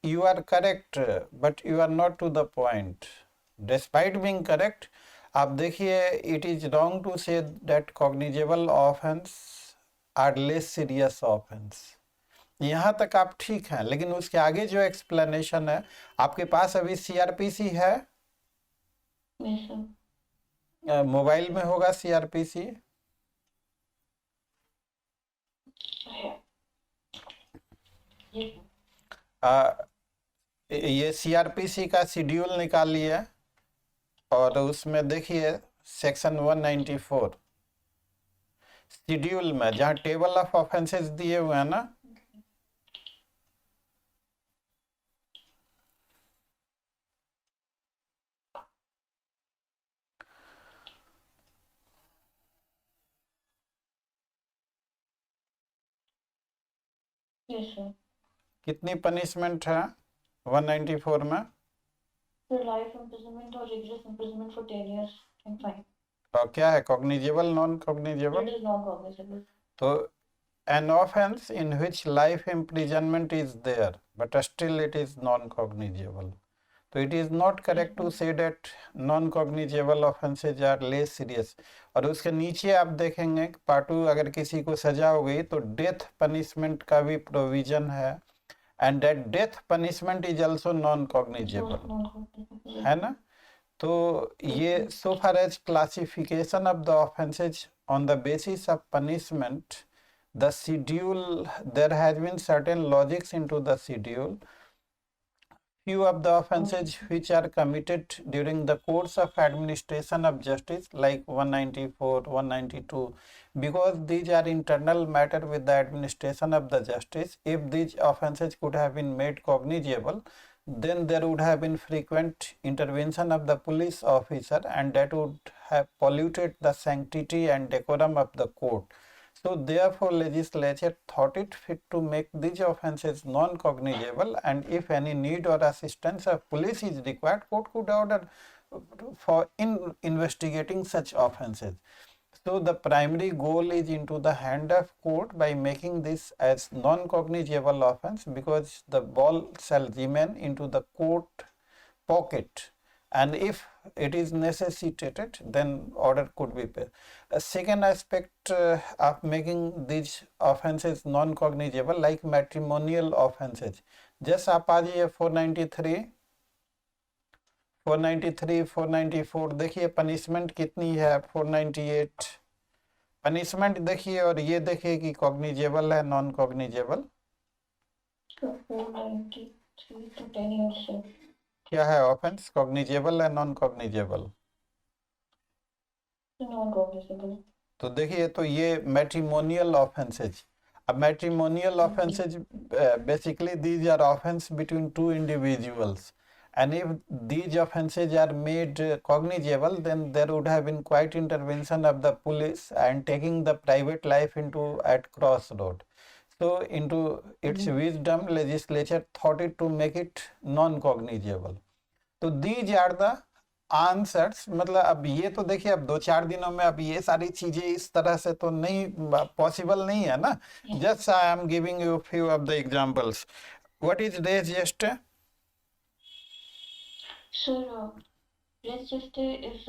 you are correct but you are not to the point. Despite being correct, आप देखिए it is wrong to say that cognizable offense are less serious offense. यहाँ तक आप ठीक हैं, लेकिन उसके आगे जो एक्सप्लेनेशन है, आपके पास अभी सीआरपीसी है? मोबाइल में होगा सीआरपीसी? ये सीआरपीसी का शेड्यूल निकालिए और उसमें देखिए सेक्शन 194 शेड्यूल में, जहाँ टेबल ऑफ ऑफेंसेस दिए हुए हैं ना, Yes, sir. कितनी पनिशमेंट है 194 में? So life imprisonment or rigorous imprisonment for 10 years and fine. और क्या है cognizable, non-cognizable? It is non-cognizable. तो an offense in which life imprisonment is there but still it is non-cognizable. तो it is not correct to say that non cognizable offences are less serious. और उसके नीचे आप देखेंगे पार्ट 2, अगर किसी को सजा हो गई तो डेथ पनिशमेंट का भी प्रोविजन है, and that death punishment is also non cognizable, है ना। तो ये so far as classification of the offences on the basis of punishment, the schedule, there has been certain logics into the schedule. Few of the offences which are committed during the course of administration of justice, like 194, 192, because these are internal matter with the administration of the justice, if these offences could have been made cognizable, then there would have been frequent intervention of the police officer, and that would have polluted the sanctity and decorum of the court. So therefore legislature thought it fit to make these offences non-cognizable, and if any need or assistance of police is required, court could order for investigating such offences. So the primary goal is into the hand of court by making this as non-cognizable offence, because the ball shall remain into the court pocket, and if it is necessitated, then order could be paid. A second aspect of making these offences non-cognizable, like matrimonial offences, just आप आ जाइए 493, 494 देखिए पनिशमेंट कितनी है, 498 पनिशमेंट देखिए, और ये देखिए कि कॉग्निजेबल है नॉन कॉग्निजेबल। 493 to 10 years से क्या है ऑफेंस, कॉग्निजेबल है नॉन कॉग्निजेबल? Non cognizable. तो देखिए, तो ये मैट्रिमोनियल ऑफेंसेज, अब matrimonial offences basically these are offence between two individuals, and if these offences are made cognizable, then there would have been quite intervention of the police and taking the private life into at crossroad. So into its wisdom, legislature thought it to make it non-cognizable. तो these are the आंसर्स, मतलब अब ये तो देखिए अब 2-4 दिनों में अब ये सारी चीजें इस तरह से तो नहीं पॉसिबल नहीं है ना। Just I am giving you few of the examples. What is res gestae? Sir, res geste is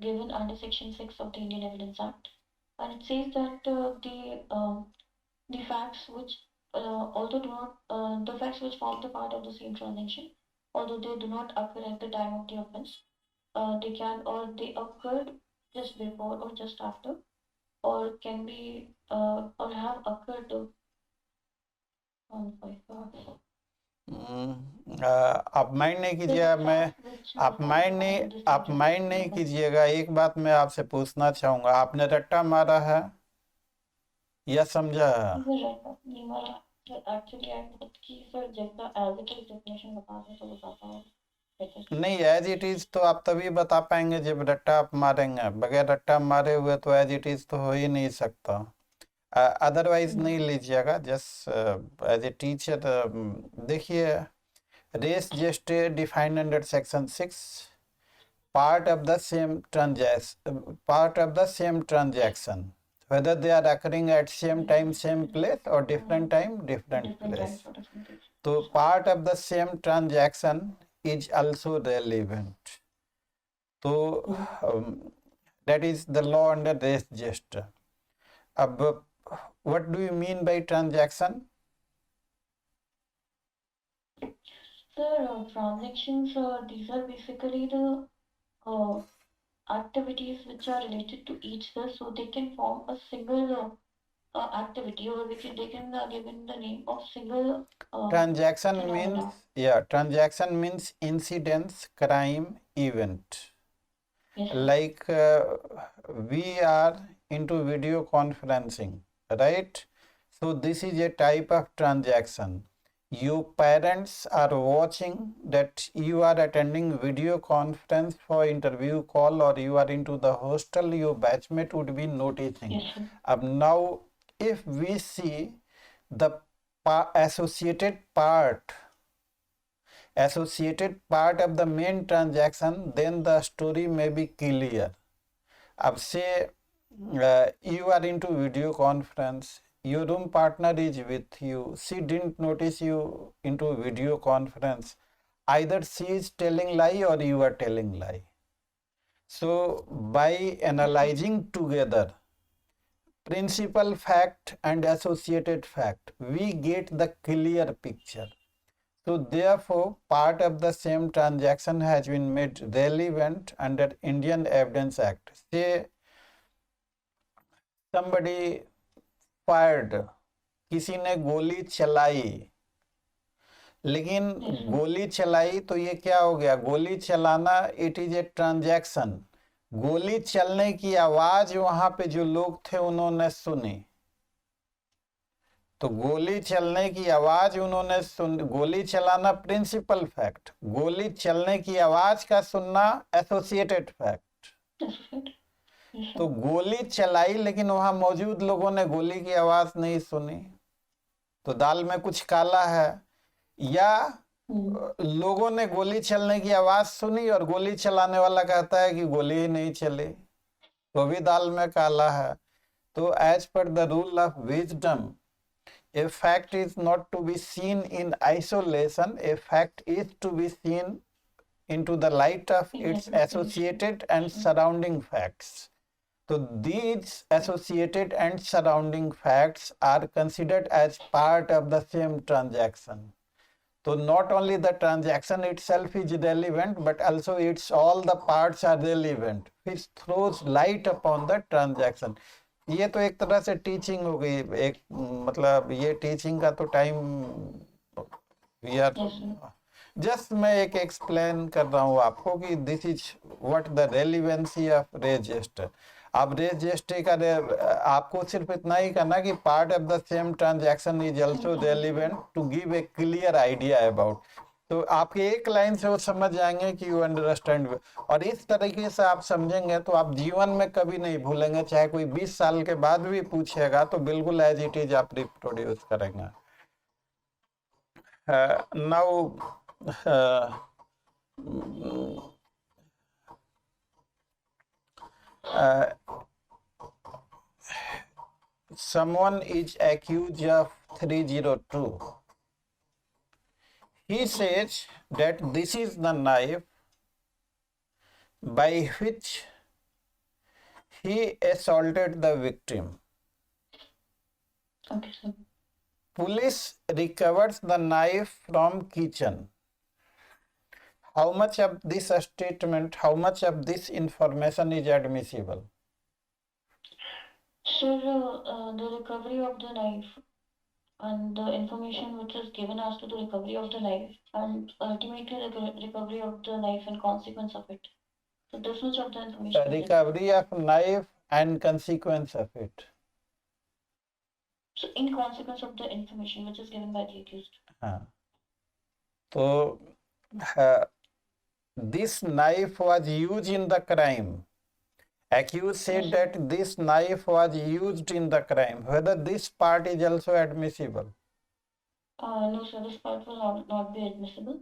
given under Section 6 of the Indian Evidence Act, and it says that the facts which although do not the facts which form the part of the same transaction, although they do not occur at the time of the offense, they can, or they occurred just before or just after, or can be or have occurred on आप माइंड नहीं कीजिएगा, आप माइंड नहीं कीजिएगा। एक बात मैं आपसे पूछना चाहूंगा, आपने रट्टा मारा है या समझा है? नहीं, एज इट इज तो आप तभी बता पाएंगे जब रट्टा आप मारेंगे, बगैर रट्टा मारे हुए तो एज इट इज तो हो ही नहीं सकता। अदरवाइज नहीं लीजिएगा, जस्ट एज ए टीचर। देखिए, res gestae defined under section 6, part of the same transaction, whether they are occurring at same time, same place, or different time, different place. So part of the same transaction is also relevant. So that is the law under res geste. अब what do you mean by transaction? Sir, transactions, these are basically the activities which are related to each other, so they can form a single activity, or they can given the name of single transaction phenomena. means, transaction means incidents, crime, event. Yes. Like we are into video conferencing, right? So this is a type of transaction. Your parents are watching that you are attending video conference for interview call, or you are into the hostel, your batchmate would be noticing. Yes, sir. Now if we see the associated part of the main transaction, then the story may be clear. अब say you are into video conference, your room partner is with you, she didn't notice you into video conference. either she is telling lie or you are telling lie. So by analyzing together principal fact and associated fact, we get the clear picture. So therefore, part of the same transaction has been made relevant under Indian Evidence Act. Say somebody fired, किसी ने गोली चलाई, लेकिन गोली चलाई तो ये क्या हो गया, गोली चलाना इट इज ए ट्रांजैक्शन। गोली चलने की आवाज वहां पे जो लोग थे उन्होंने सुनी, तो गोली चलने की आवाज उन्होंने सुन, गोली चलाना प्रिंसिपल फैक्ट, गोली चलने की आवाज का सुनना एसोसिएटेड फैक्ट। तो गोली चलाई लेकिन वहां मौजूद लोगों ने गोली की आवाज नहीं सुनी, तो दाल में कुछ काला है। या लोगों ने गोली चलने की आवाज सुनी और गोली चलाने वाला कहता है कि गोली ही नहीं चली, तो भी दाल में काला है। तो as per the rule of wisdom, a fact is not to be seen in isolation, a fact is to be seen into the light of its associated and surrounding facts. So these associated and surrounding facts are considered as part of the same transaction. So not only the transaction itself is relevant, but also its all the parts are relevant, which throws light upon the transaction. ये तो एक तरह से टीचिंग हो गई, एक मतलब ये टीचिंग का तो टाइम वी आर जस्ट, मैं एक एक्सप्लेन कर रहा हूँ आपको कि this is what the relevancy of register. अब रजिस्ट्री का आपको सिर्फ इतना ही करना कि part of the same transaction is also relevant to give a clear idea about. तो आपके एक लाइन से वो समझ जाएंगे कि यू अंडरस्टैंड, और इस तरीके से आप समझेंगे तो आप जीवन में कभी नहीं भूलेंगे, चाहे कोई 20 साल के बाद भी पूछेगा तो बिल्कुल एज इट इज आप रिप्रोड्यूस करेंगे। Now someone is accused of 302. He says that this is the knife by which he assaulted the victim. Okay, sir. Police recovers the knife from kitchen. How much of this statement, how much of this information is admissible? Sir, the recovery of the knife and the information which is given as to the recovery of the knife and ultimately the recovery of the knife and consequence of it. So this much of the information. The recovery of knife and consequence of it. So in consequence of the information which is given by the accused. So this knife was used in the crime. Accused said that this knife was used in the crime. Whether this part is also admissible? No, sir, this part will not be admissible.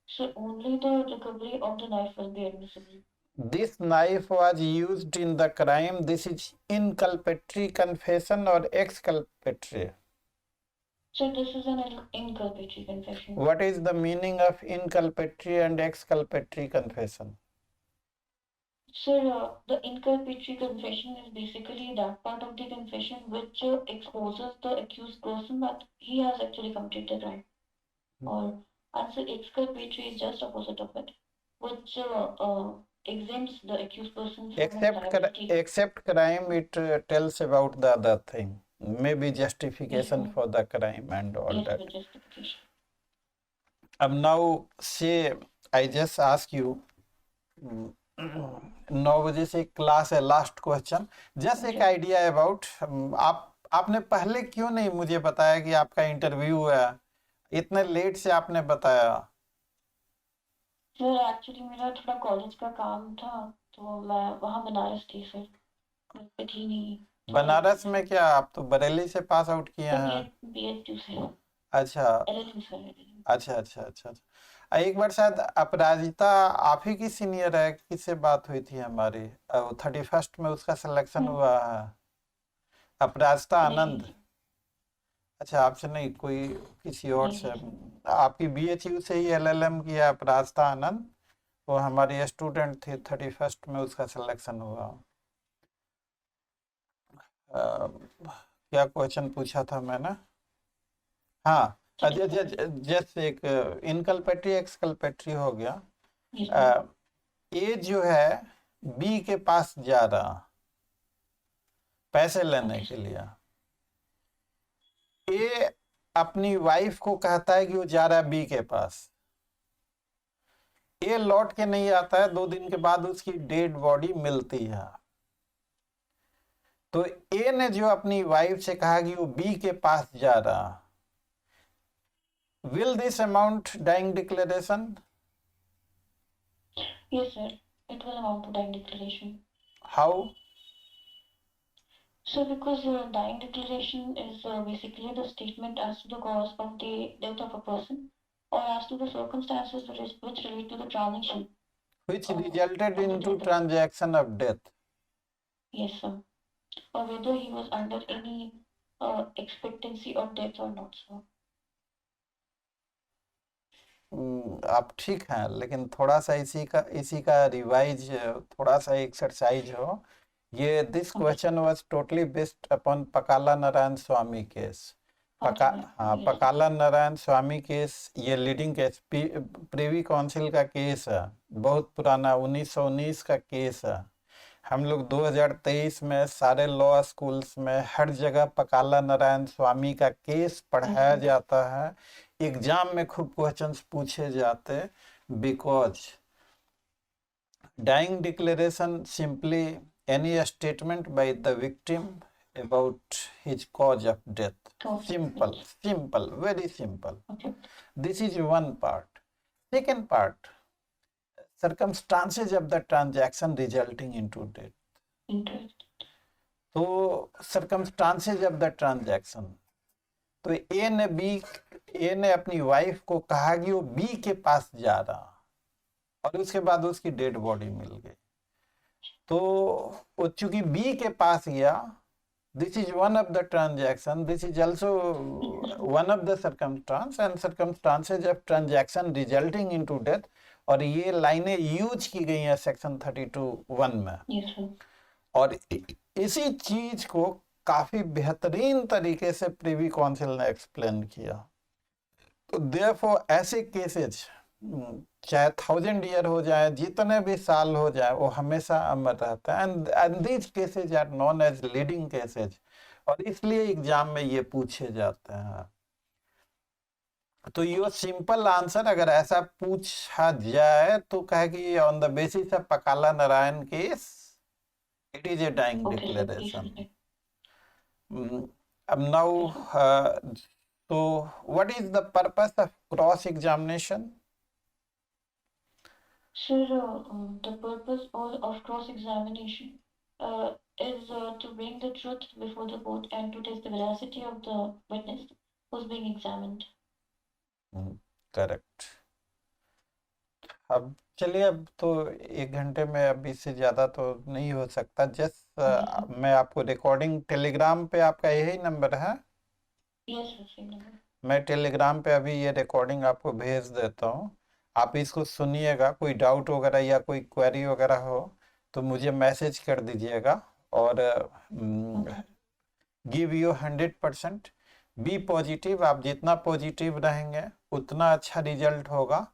So only the recovery of the knife will be admissible. This knife was used in the crime. This is inculpatory confession or exculpatory? So this is an inculpatory confession. What is the meaning of inculpatory and exculpatory confession? Sir, the inculpatory confession is basically that part of the confession which exposes the accused person that he has actually committed the crime. Or answer exculpatory is just opposite of it, which exempts the accused person from liability. Except crime, it tells about the other thing, maybe justification for the crime and all that. Justification. Now say I just ask you 9 बजे से क्लास है, लास्ट क्वेश्चन, जस्ट एक आइडिया अबाउट आपने पहले क्यों नहीं मुझे बताया कि आपका इंटरव्यू है, इतने लेट से आपने बताया? सर एक्चुअली मेरा थोड़ा कॉलेज का काम था तो मैं वहाँ बनारस थी सर, मैं थी नहीं। बनारस में क्या, आप तो बरेली से पास आउट किए हैं? BSU से। अच्छा अच्छा अच्छा अच्छा। एक बार शायद अपराजिता आप ही की सीनियर है, किससे बात हुई थी हमारी 31st में उसका सिलेक्शन हुआ है, अपराजिता आनंद। अच्छा, आपसे नहीं, कोई किसी और नहीं से? नहीं सर। आपकी बीएचयू से ही एलएलएम किया अपराजिता आनंद, वो हमारी स्टूडेंट थी, 31st में उसका सिलेक्शन हुआ। क्या क्वेश्चन पूछा था मैंने? हाँ, जैसे एक इनकल्पेटरी एक्सकल्पेटरी हो गया। Yes sir. ए जो है बी के पास जा रहा पैसे लेने ओके के सर। लिए। ए अपनी वाइफ को कहता है कि वो जा रहा है बी के पास। ए लौट के नहीं आता है, 2 दिन के बाद उसकी डेड बॉडी मिलती है। तो ए ने जो अपनी वाइफ से कहा कि वो बी के पास जा रहा, will this amount dying declaration? Yes sir, it will amount to dying declaration. How? So because dying declaration is basically the statement as to the cause of the death of a person or as to the circumstances which relate to the transaction Which of resulted the into death of. transaction of death. Yes sir. Or whether he was under any expectancy of death or not sir. आप ठीक हैं, लेकिन थोड़ा सा इसी का रिवाइज, थोड़ा सा एक्सरसाइज हो। ये this Okay sir. Question was totally based upon Pakala Narayana Swami case. हाँ, Yes sir. Pakala Narayana Swami case ये लीडिंग केस, प्रिवी काउंसिल का केस है, बहुत पुराना 1919 का केस है। हम लोग 2023 में सारे लॉ स्कूल्स में हर जगह पकाला नारायण स्वामी का केस पढ़ाया जाता है। एग्जाम में खूब क्वेश्चंस पूछे जाते, because dying declaration simply any statement by the victim about his cause of death. Simple, simple, very simple. Okay. This is one part. Second part, circumstances of the transaction resulting into death. Interest. तो circumstances of the transaction, तो ए ने अपनी वाइफ को कहा कि वो बी के पास जा रहा, और उसके बाद उसकी डेड बॉडी मिल गई। तो वो चूंकि बी के पास गया, this is one of the transaction, this is also one of the circumstance and circumstances of transaction resulting into death. और ये लाइनें यूज की गई हैं सेक्शन 32(1) में। Yes sir. और इसी चीज को काफी बेहतरीन तरीके से प्रिवी काउंसिल ने एक्सप्लेन किया। तो देयरफॉर ऐसे केसेज चाहे 1000 ईयर हो जाए, जितने भी साल हो जाए, वो हमेशा अमर रहता है। And these cases are known as leading cases, और इसलिए एग्जाम में ये पूछे जाते हैं। तो ये सिंपल आंसर अगर ऐसा पूछा जाए तो कहे कि on the basis of Pakala Narayana case it is a dying declaration. अब now, so what is the purpose of cross examination? Sir, the purpose of cross-examination is to bring the truth before the court and to test the veracity of the witness who's being examined. Correct. अब चलिए, अब तो 1 घंटे में, अब इससे ज़्यादा तो नहीं हो सकता। जस्ट मैं आपको रिकॉर्डिंग, टेलीग्राम पे आपका यही नंबर है? Yes sir, same number. मैं टेलीग्राम पे अभी ये रिकॉर्डिंग आपको भेज देता हूँ, आप इसको सुनिएगा। कोई डाउट वगैरह या कोई क्वेरी वगैरह हो तो मुझे मैसेज कर दीजिएगा। और गिव यू 100%, बी पॉजिटिव। आप जितना पॉजिटिव रहेंगे उतना अच्छा रिजल्ट होगा।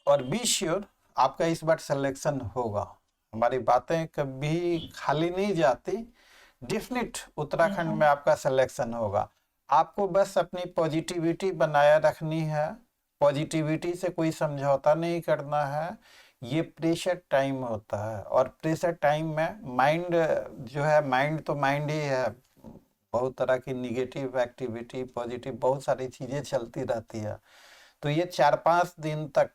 और बी श्योर, आपका इस बार सिलेक्शन होगा। हमारी बातें कभी खाली नहीं जाती, डेफिनेट उत्तराखंड में आपका सिलेक्शन होगा। आपको बस अपनी पॉजिटिविटी बनाए रखनी है, पॉजिटिविटी से कोई समझौता नहीं करना है। ये प्रेशर टाइम होता है, और प्रेशर टाइम में माइंड जो है, माइंड तो माइंड ही है, बहुत तरह की निगेटिव एक्टिविटी, पॉजिटिव, बहुत सारी चीज़ें चलती रहती है। तो ये 4-5 दिन तक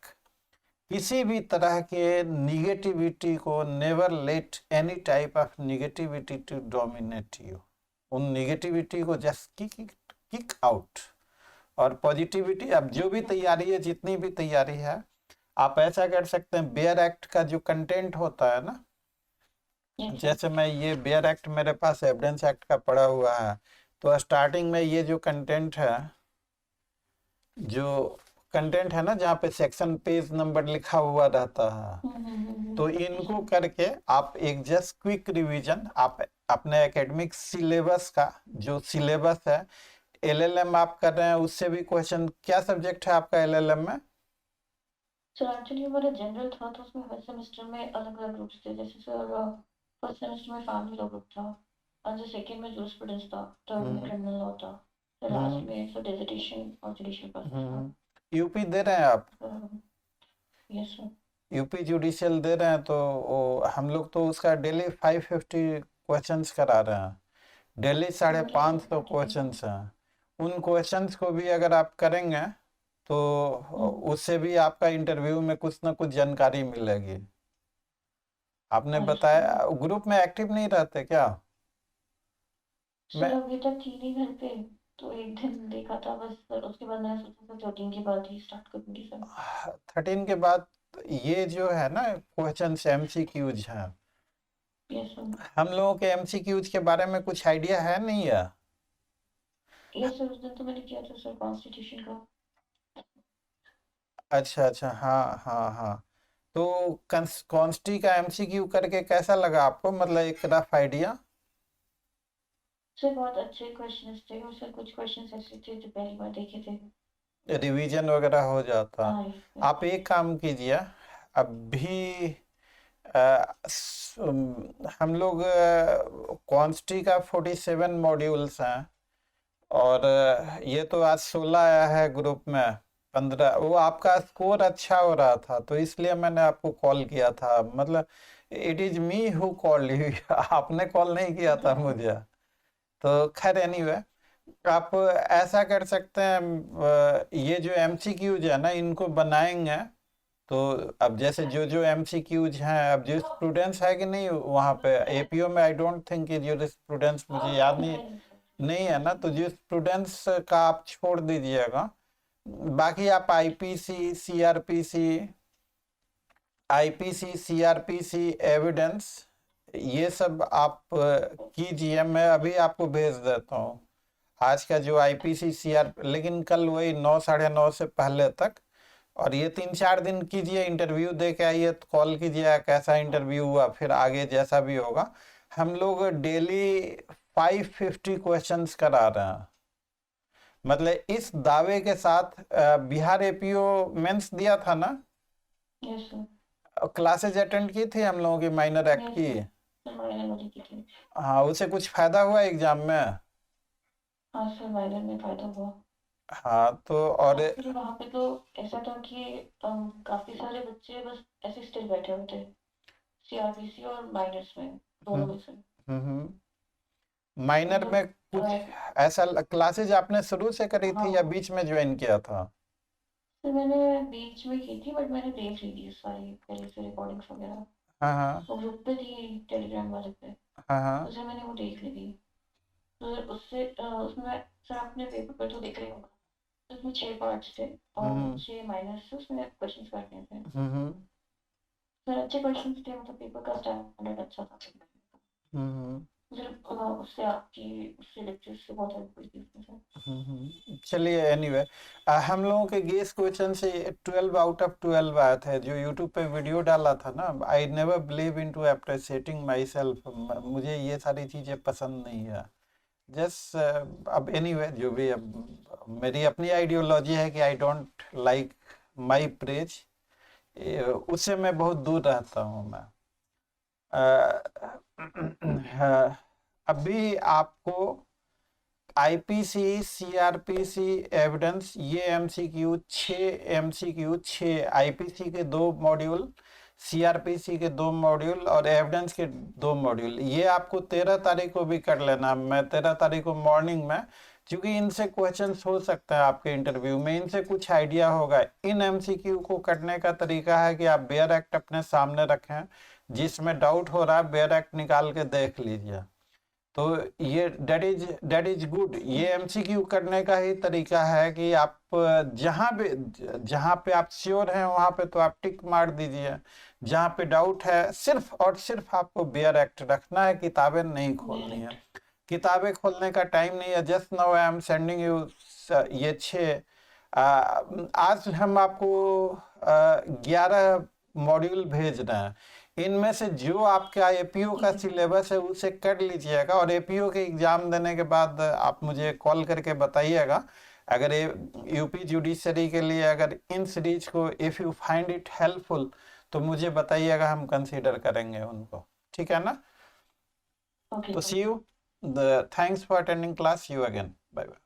किसी भी तरह के निगेटिविटी को, never let any type of negativity to dominate you. उन निगेटिविटी को जस्ट किक आउट। और पॉजिटिविटी, अब जो भी तैयारी है, जितनी भी तैयारी है, आप ऐसा कर सकते हैं, बेयर एक्ट का जो कंटेंट होता है ना, जैसे मैं ये बेयर एक्ट मेरे पास एविडेंस एक्ट का पड़ा हुआ है, तो स्टार्टिंग में ये जो कंटेंट है, ना जहाँ पे सेक्शन पेज नंबर लिखा हुआ रहता है, तो इनको करके आप एक जस्ट क्विक रिवीजन, आप अपने एकेडमिक सिलेबस का, जो सिलेबस है, एलएलएम आप कर रहे हैं उससे भी क्वेश्चन, क्या सब्जेक्ट है आपका एलएलएम में? सर एक्चुअली हमारा जनरल था तो उसमें हर सेमेस्टर में अलग अलग ग्रुप्स थे। जैसे सर फर्स्ट सेमेस्टर में फैमिली लॉ ग्रुप था, और जो सेकेंड में जूरिस्प्रूडेंस था, थर्ड में क्रिमिनल लॉ था, फिर लास्ट में सर डिसर्टेशन और जुडिशियल प्रोसेस था। यूपी दे रहे हैं आप? Yes sir. यूपी जुडिशियल दे रहे हैं, तो हम लोग तो उसका डेली 550 क्वेश्चंस करा रहे हैं, डेली 550 क्वेश्चंस हैं। उन क्वेश्चंस को भी अगर आप करेंगे तो उससे भी आपका इंटरव्यू में कुछ ना कुछ जानकारी मिलेगी। आपने बताया ग्रुप में एक्टिव नहीं रहते क्या? सर अभी तक थी नहीं घर पे, तो एक दिन देखा था बस सर, उसके बाद मैंने सोचा था 13 के बाद ही स्टार्ट करूंगी सर। 13 के बाद ये जो है ना क्वेश्चन एमसीक्यूज हैं, यस सर। हम लोगों के एमसीक्यूज के बारे में कुछ आइडिया है नहीं है? यस सर, उस दिन तो मैंने किया था सर कॉन्स्टिट्यूशन का। अच्छा अच्छा, हाँ हाँ हाँ। तो कॉन्स्टी का एमसीक्यू करके कैसा लगा आपको, मतलब एक रफ आइडिया? सर बहुत अच्छे क्वेश्चंस थे, और सर कुछ क्वेश्चंस ऐसे थे जो पहली बार देखे थे। रिवीजन वगैरह हो जाता। हाँ आप एक काम कीजिए, अभी हम लोग कॉन्स्टी का 47 मॉड्यूल्स हैं, और ये तो आज 16 आया है ग्रुप में, 15। वो आपका स्कोर अच्छा हो रहा था तो इसलिए मैंने आपको कॉल किया था, मतलब it is me who called you, आपने कॉल नहीं किया था मुझे। तो खैर एनीवे, आप ऐसा कर सकते हैं, ये जो एमसीक्यूज है ना इनको बनाएंगे, तो अब जैसे जो जो एमसीक्यूज हैं, अब जो स्टूडेंट्स है कि नहीं वहाँ पे एपीओ में, आई डोंट थिंक कि जो स्टूडेंट्स, मुझे याद नहीं है ना, तो जो स्टूडेंट्स का आप छोड़ दीजिएगा, बाकी आप आईपीसी सीआरपीसी एविडेंस, ये सब आप कीजिए। मैं अभी आपको भेज देता हूँ आज का जो आईपीसी सीआर, लेकिन कल वही 9 9:30 से पहले तक, और ये 3-4 दिन कीजिए, इंटरव्यू दे के आइए, तो कॉल कीजिए कैसा इंटरव्यू हुआ, फिर आगे जैसा भी होगा। हम लोग डेली 550 क्वेश्चंस करा रहे हैं, मतलब इस दावे के साथ बिहार एपीओ मेंस दिया था ना? Yes sir. क्लासेज अटेंड की थी हम लोगों की माइनर एक्ट की? माइनर वाली की थी। हाँ, उसे कुछ फायदा हुआ एग्जाम में? हाँ सर, माइनर में फायदा हुआ। हाँ तो, और एक्चुअली वहाँ पे तो ऐसा था कि काफी सारे बच्चे बस ऐसे स्टिल बैठे हुए थे, सीआरपीसी और माइनर्स में, दोनों में से। माइनर में कुछ ऐसा क्लासेज आपने शुरू से करी थी या हाँ बीच में ज्वाइन किया था? सर, मैंने बीच में की थी, बट मैंने देख ली थी सारी पहले से रिकॉर्डिंग्स वगैरह। हाँ हाँ वो ग्रुप पे थी टेलीग्राम वाले पे, हाँ तो हाँ। सर मैंने वो देख ली थी। तो सर उससे उसमें सर आपने पेपर पर तो देख रहे होगा, तो उसमें 6 पार्ट्स थे और 6 माइनर्स थे, उसमें क्वेश्चंस करने थे। सर अच्छे क्वेश्चंस थे, मतलब पेपर का स्टैंडर्ड अच्छा था। सर उससे आपकी उससे लेक्चर से बहुत हेल्प हुई थी उसमें सर। चलिए एनीवे, हम लोगों के गेस क्वेश्चन से 12 आउट ऑफ 12 आए थे, जो यूट्यूब पे वीडियो डाला था ना। I never believe in to appreciating myself, मुझे ये सारी चीज़ें पसंद नहीं है। जस्ट अब एनीवे जो भी, अब मेरी अपनी आइडियोलॉजी है कि I don't like my praise, उससे मैं बहुत दूर रहता हूँ मैं। अभी आपको आईपीसी सीआरपीसी एविडेंस, ये एमसीक्यू 6 आईपीसी के 2 मॉड्यूल, सीआरपीसी के 2 मॉड्यूल और एविडेंस के 2 मॉड्यूल, ये आपको 13 तारीख को भी कर लेना। मैं 13 तारीख को मॉर्निंग में, क्योंकि इनसे क्वेश्चंस हो सकता है आपके इंटरव्यू में, इनसे कुछ आइडिया होगा। इन एमसीक्यू को करने का तरीका है कि आप बेयर एक्ट अपने सामने रखें, जिसमें डाउट हो रहा है बेयर एक्ट निकाल के देख लीजिए। तो ये डेट इज गुड। ये एमसीक्यू करने का ही तरीका है कि आप जहाँ पे आप श्योर हैं वहाँ पे तो आप टिक मार दीजिए, जहाँ पे डाउट है सिर्फ और सिर्फ आपको बेयर एक्ट रखना है, किताबें नहीं खोलनी है। किताबें खोलने का टाइम नहीं है। Just now I am sending you ये 6। आज हम आपको 11 मॉड्यूल भेज रहे हैं। इनमें से जो आपका एपीओ का सिलेबस है उसे कर लीजिएगा, और एपीओ के एग्ज़ाम देने के बाद आप मुझे कॉल करके बताइएगा। अगर ये यूपी जुडिशरी के लिए अगर इन सीरीज को if you find it helpful तो मुझे बताइएगा, हम कंसीडर करेंगे उनको। ठीक है ना? तो see you, the thanks for attending class, see you again, bye bye.